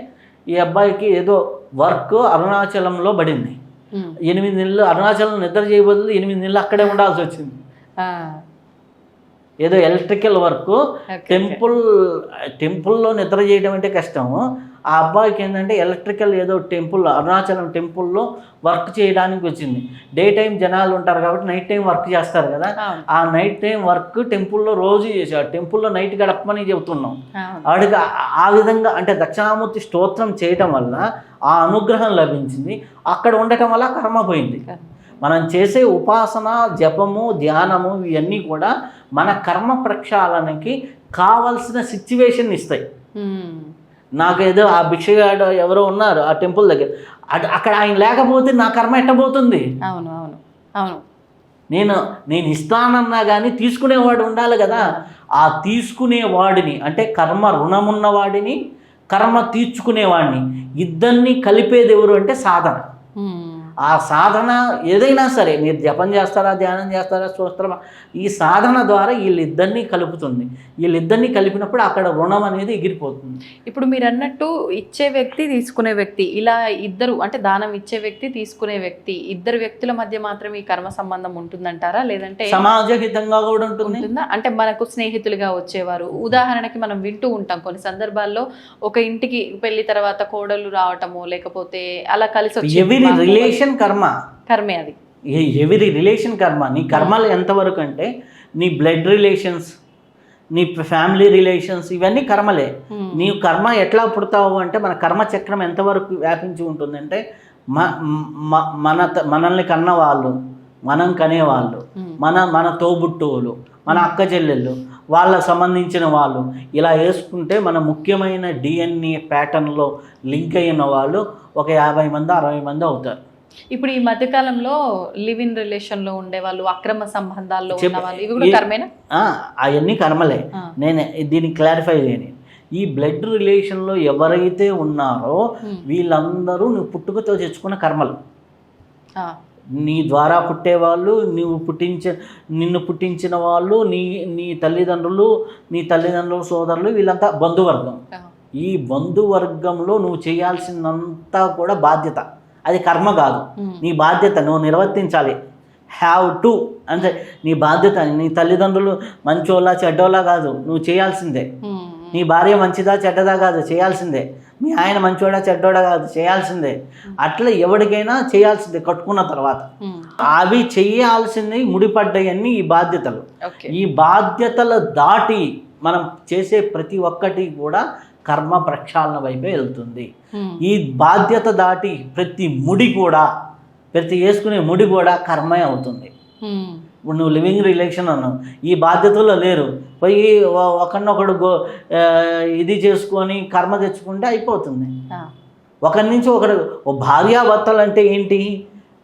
[SPEAKER 2] ఈ అబ్బాయికి ఏదో వర్క్ అరుణాచలంలో పడింది. 8 నెలలు అరుణాచలం నిద్ర చేయబోతుంది, 8 నెలలు అక్కడే ఉండాల్సి వచ్చింది. ఏదో ఎలక్ట్రికల్ వర్క్, టెంపుల్లో నిద్ర చేయడం అంటే కష్టము. ఆ అబ్బాయికి ఏంటంటే ఎలక్ట్రికల్ ఏదో అరుణాచలం టెంపుల్లో వర్క్ చేయడానికి వచ్చింది. డే టైం జనాలు ఉంటారు కాబట్టి నైట్ టైం వర్క్ చేస్తారు కదా, ఆ నైట్ టైం వర్క్ టెంపుల్లో రోజు చేసేవాడు. టెంపుల్లో నైట్ గడపమని చెబుతున్నాం. వాడికి ఆ విధంగా అంటే దక్షిణామూర్తి స్తోత్రం చేయటం వల్ల ఆ అనుగ్రహం లభించింది. అక్కడ ఉండటం వల్ల కర్మ పోయింది. మనం చేసే ఉపాసన, జపము, ధ్యానము ఇవన్నీ కూడా మన కర్మ ప్రక్షాళనకి కావలసిన సిచ్యువేషన్ ఇస్తాయి. నాకేదో ఆ భిక్షగాడు ఎవరో ఉన్నారు ఆ టెంపుల్ దగ్గర, అక్కడ ఆయన లేకపోతే నా కర్మ ఎట్టబోతుంది?
[SPEAKER 1] అవును అవును అవును.
[SPEAKER 2] నేను ఇస్తానన్నా కానీ తీసుకునేవాడు ఉండాలి కదా. ఆ తీసుకునేవాడిని అంటే కర్మ రుణమున్నవాడిని, కర్మ తీర్చుకునేవాడిని, ఇద్దరిని కలిపేది ఎవరు అంటే సాధన. ఆ సాధన ఏదైనా సరే, మీరు జపం చేస్తారా, ధ్యానం చేస్తారా, స్తోత్రమా, ఈ సాధన ద్వారా వీళ్ళిద్దరినీ కలుపుతుంది. వీళ్ళిద్దరినీ కలిపినప్పుడు అక్కడ రుణం అనేది ఎగిరిపోతుంది.
[SPEAKER 1] ఇప్పుడు మీరు అన్నట్టు ఇచ్చే వ్యక్తి తీసుకునే వ్యక్తి, ఇలా ఇద్దరు అంటే దానం ఇచ్చే వ్యక్తి తీసుకునే వ్యక్తి, ఇద్దరు వ్యక్తుల మధ్య మాత్రమే ఈ కర్మ సంబంధం ఉంటుందంటారా, లేదంటే
[SPEAKER 2] సమాజహితంగా కూడా
[SPEAKER 1] ఉంటుందా? అంటే మనకు స్నేహితులుగా వచ్చేవారు, ఉదాహరణకి మనం వింటూ ఉంటాం కొన్ని సందర్భాల్లో, ఒక ఇంటికి పెళ్లి తర్వాత కోడలు రావటము, లేకపోతే అలా కలిసి
[SPEAKER 2] రిలేషన్
[SPEAKER 1] కర్మే అది.
[SPEAKER 2] ఎవరి రిలేషన్ కర్మ. నీ కర్మలు ఎంతవరకు అంటే నీ బ్లడ్ రిలేషన్స్, నీ ఫ్యామిలీ రిలేషన్స్, ఇవన్నీ కర్మలే. నీ కర్మ ఎట్లా పుడతావు అంటే మన కర్మ చక్రం ఎంతవరకు వ్యాపించి ఉంటుందంటే మనల్ని కన్న వాళ్ళు, మనం కనేవాళ్ళు, మన తోబుట్టువులు, మన అక్క చెల్లెళ్ళు, వాళ్ళకు సంబంధించిన వాళ్ళు, ఇలా వేసుకుంటే మన ముఖ్యమైన డిఎన్ఏ ప్యాటర్న్లో లింక్ అయిన వాళ్ళు ఒక 50 మంది 60 మంది అవుతారు.
[SPEAKER 1] ఇప్పుడు ఈ మధ్యకాలంలో లివ్ ఇన్ రిలేషన్ లో ఉండే వాళ్ళు, అక్రమ సంబంధాల్లో ఉన్న వాళ్ళు, ఇవి కూడా కర్మేనా?
[SPEAKER 2] అవన్నీ కర్మలే. నేను దీన్ని క్లారిఫై చేయను. ఈ బ్లడ్ రిలేషన్లో ఎవరైతే ఉన్నారో వీళ్ళందరూ నువ్వు పుట్టుకతో తెచ్చుకున్న కర్మలు. నీ ద్వారా పుట్టేవాళ్ళు, నిన్ను పుట్టించిన వాళ్ళు, నీ తల్లిదండ్రులు సోదరులు, వీళ్ళంతా బంధువర్గం. ఈ బంధువర్గంలో నువ్వు చేయాల్సినంతా కూడా బాధ్యత, అది కర్మ కాదు, నీ బాధ్యత నువ్వు నిర్వర్తించాలి. హ్యావ్ టు అంటే నీ బాధ్యత. నీ తల్లిదండ్రులు మంచోళ్ళ చెడ్డోళ్ళ కాదు, నువ్వు చేయాల్సిందే. నీ భార్య మంచిదా చెడ్డదా కాదు, చేయాల్సిందే. మీ ఆయన మంచోడా చెడ్డోడా కాదు, చేయాల్సిందే. అట్లా ఎవరికైనా చేయాల్సిందే కట్టుకున్న తర్వాత. అవి చేయాల్సింది ముడిపడ్డాయన్నీ ఈ బాధ్యతలు. ఈ బాధ్యతలు దాటి మనం చేసే ప్రతి ఒక్కటి కూడా కర్మ ప్రక్షాళన వైపే వెళ్తుంది. ఈ బాధ్యత దాటి ప్రతి వేసుకునే ముడి కూడా కర్మే అవుతుంది. ఇప్పుడు నువ్వు లివింగ్ రిలేషన్ అన్నావు, ఈ బాధ్యతలో లేరు, పోయి ఒకరినొకడు ఇది చేసుకొని కర్మ తెచ్చుకుంటే అయిపోతుంది. ఒకరి నుంచి ఒకడు భార్యాభర్తలు అంటే ఏంటి?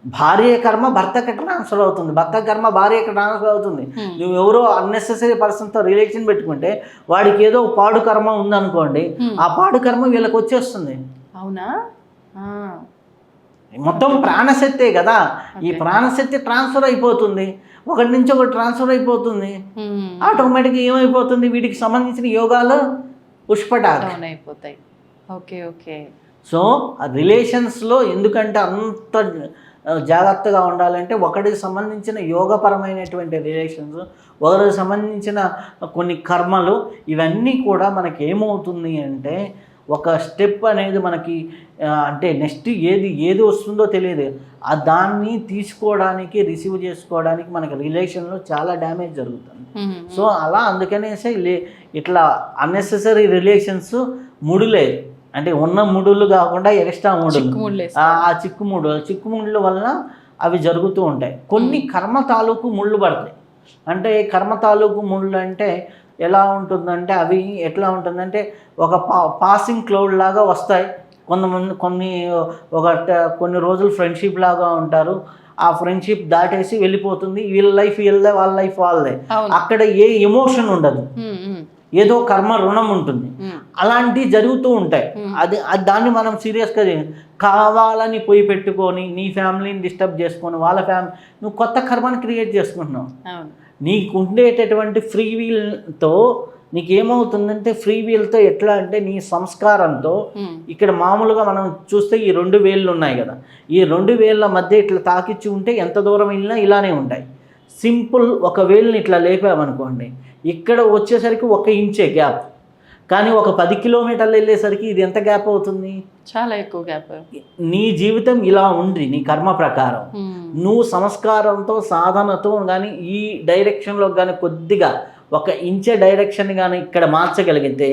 [SPEAKER 2] భార్య కర్మ భర్తకి ట్రాన్స్ఫర్ అవుతుంది, భర్త కర్మ భార్యకి ట్రాన్స్ఫర్ అవుతుంది. నువ్వు ఎవరో అన్నెసెసరీ పర్సన్తో రిలేషన్ పెట్టుకుంటే వాడికి ఏదో పాడు కర్మ ఉందనుకోండి, ఆ పాడు కర్మ వీళ్ళకి వచ్చేస్తుంది.
[SPEAKER 1] అవునా?
[SPEAKER 2] మొత్తం ప్రాణశక్తే కదా. ఈ ప్రాణశక్తి ట్రాన్స్ఫర్ అయిపోతుంది, ఒకటి నుంచి ఒకటి ట్రాన్స్ఫర్ అయిపోతుంది. ఆటోమేటిక్గా ఏమైపోతుంది, వీటికి సంబంధించిన యోగాలు
[SPEAKER 1] అయిపోతాయి. Okay okay.
[SPEAKER 2] సో రిలేషన్స్లో ఎందుకంటే అంత జాగ్రత్తగా ఉండాలంటే ఒకటికి సంబంధించిన యోగపరమైనటువంటి రిలేషన్స్, ఒకరికి సంబంధించిన కొన్ని కర్మలు, ఇవన్నీ కూడా మనకి ఏమవుతుంది అంటే ఒక స్టెప్ అనేది మనకి అంటే నెక్స్ట్ ఏది వస్తుందో తెలియదు. దాన్ని తీసుకోవడానికి, రిసీవ్ చేసుకోవడానికి మనకి రిలేషన్లో చాలా డ్యామేజ్ జరుగుతుంది. సో అలా అందుకనేసి ఇట్లా అన్నెసెసరీ రిలేషన్స్ ముడులే, అంటే ఉన్న ముడులు కాకుండా ఎక్స్ట్రా ముడులు, ఆ చిక్కుముడుల వలన అవి జరుగుతూ ఉంటాయి. కొన్ని కర్మ తాలూకు ముళ్ళు పడతాయి. అంటే కర్మ తాలూకు ముళ్ళు అంటే ఎలా ఉంటుందంటే, అవి ఎట్లా ఉంటుందంటే ఒక పాసింగ్ క్లౌడ్ లాగా వస్తాయి. కొన్ని రోజులు ఫ్రెండ్షిప్ లాగా ఉంటారు, ఆ ఫ్రెండ్షిప్ దాటేసి వెళ్ళిపోతుంది. వీళ్ళ లైఫ్ వీళ్ళదే, వాళ్ళ లైఫ్ వాళ్ళదే. అక్కడ ఏ ఎమోషన్ ఉండదు, ఏదో కర్మ రుణం ఉంటుంది. అలాంటివి జరుగుతూ ఉంటాయి. దాన్ని మనం సీరియస్గా కావాలని పోయి పెట్టుకొని నీ ఫ్యామిలీని డిస్టర్బ్ చేసుకొని వాళ్ళ నువ్వు కొత్త కర్మని క్రియేట్ చేసుకుంటున్నావు. నీకు ఉండేటటువంటి ఫ్రీ వీల్తో నీకేమవుతుందంటే, ఫ్రీ వీల్తో ఎట్లా అంటే నీ సంస్కారంతో, ఇక్కడ మామూలుగా మనం చూస్తే ఈ 2 వేళ్ళు ఉన్నాయి కదా, ఈ 2 వేళ్ళ మధ్య ఇట్లా తాకిచ్చి ఉంటే ఎంత దూరం వెళ్ళినా ఇలానే ఉంటాయి. సింపుల్ ఒక వేలుని ఇట్లా లేపామనుకోండి, ఇక్కడ వచ్చేసరికి 1 ఇంచే గ్యాప్, కానీ ఒక 10 కిలోమీటర్లు వెళ్ళేసరికి ఇది ఎంత గ్యాప్ అవుతుంది?
[SPEAKER 1] చాలా ఎక్కువ గ్యాప్.
[SPEAKER 2] నీ జీవితం ఇలా ఉంది, నీ కర్మ ప్రకారం నువ్వు సంస్కారంతో, సాధనతో కానీ ఈ డైరెక్షన్లో కానీ కొద్దిగా 1 ఇంచ్ డైరెక్షన్ కానీ ఇక్కడ మార్చగలిగితే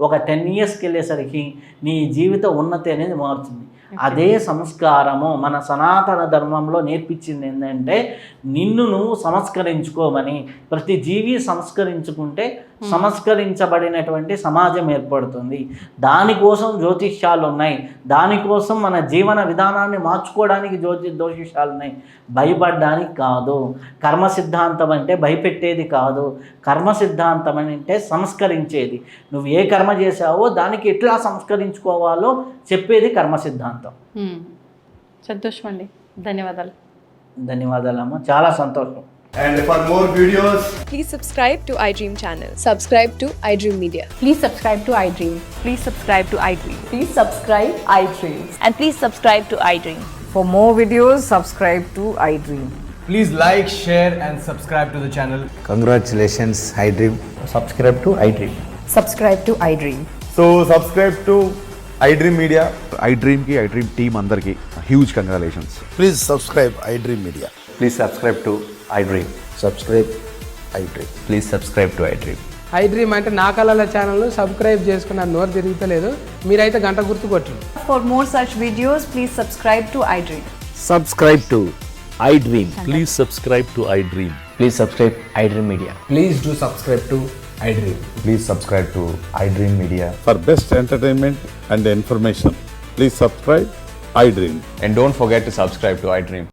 [SPEAKER 2] ఒక 10 ఇయర్స్కి వెళ్ళేసరికి నీ జీవిత ఉన్నతి అనేది మారుతుంది. అదే సంస్కారము మన సనాతన ధర్మంలో నేర్పించింది ఏంటంటే, నిన్ను నువ్వు సంస్కరించుకోమని. ప్రతి జీవి సంస్కరించుకుంటే సంస్కరించబడినటువంటి సమాజం ఏర్పడుతుంది. దానికోసం జ్యోతిష్యాలు ఉన్నాయి, దానికోసం మన జీవన విధానాన్ని మార్చుకోవడానికి జ్యోతిష్యాలు ఉన్నాయి, భయపడడానికి కాదు. కర్మ సిద్ధాంతం అంటే భయపెట్టేది కాదు, కర్మ సిద్ధాంతం అంటే సంస్కరించేది. నువ్వు ఏ కర్మ చేసావో దానికి ఎట్లా సంస్కరించుకోవాలో చెప్పేది కర్మ సిద్ధాంతం.
[SPEAKER 1] సంతోషం అండి.
[SPEAKER 2] ధన్యవాదాలమ్మా, చాలా సంతోషం.
[SPEAKER 3] And for more videos,
[SPEAKER 4] Please subscribe to iDream channel.
[SPEAKER 5] Subscribe to iDream Media.
[SPEAKER 6] Please subscribe to iDream.
[SPEAKER 4] Please subscribe to iDream.
[SPEAKER 6] Please subscribe iDream.
[SPEAKER 4] And please subscribe to iDream.
[SPEAKER 6] For more videos, subscribe to iDream.
[SPEAKER 3] please like, share and subscribe to the channel.
[SPEAKER 7] Congratulations, iDream. Subscribe to iDream.
[SPEAKER 6] Subscribe to iDream.
[SPEAKER 3] So subscribe to iDream Media.
[SPEAKER 8] iDream ki iDream team andarki huge congratulations.
[SPEAKER 7] Please subscribe iDream Media.
[SPEAKER 8] Please subscribe to iDream.
[SPEAKER 7] Subscribe iDream.
[SPEAKER 8] Please subscribe to iDream.
[SPEAKER 9] iDream అంటే నా కళల ఛానల్ను subscribe చేసుకున్న నోరు తిరుగుతలేదు, మీరైతే గంట గుర్తు కొట్టండి.
[SPEAKER 6] For more such videos, please subscribe to iDream.
[SPEAKER 10] Subscribe to iDream. Please subscribe to iDream.
[SPEAKER 7] Please subscribe iDream Media.
[SPEAKER 3] Please do subscribe to iDream.
[SPEAKER 7] Please subscribe to iDream Media.
[SPEAKER 8] For best entertainment and information, please subscribe iDream.
[SPEAKER 10] And don't forget to subscribe to iDream.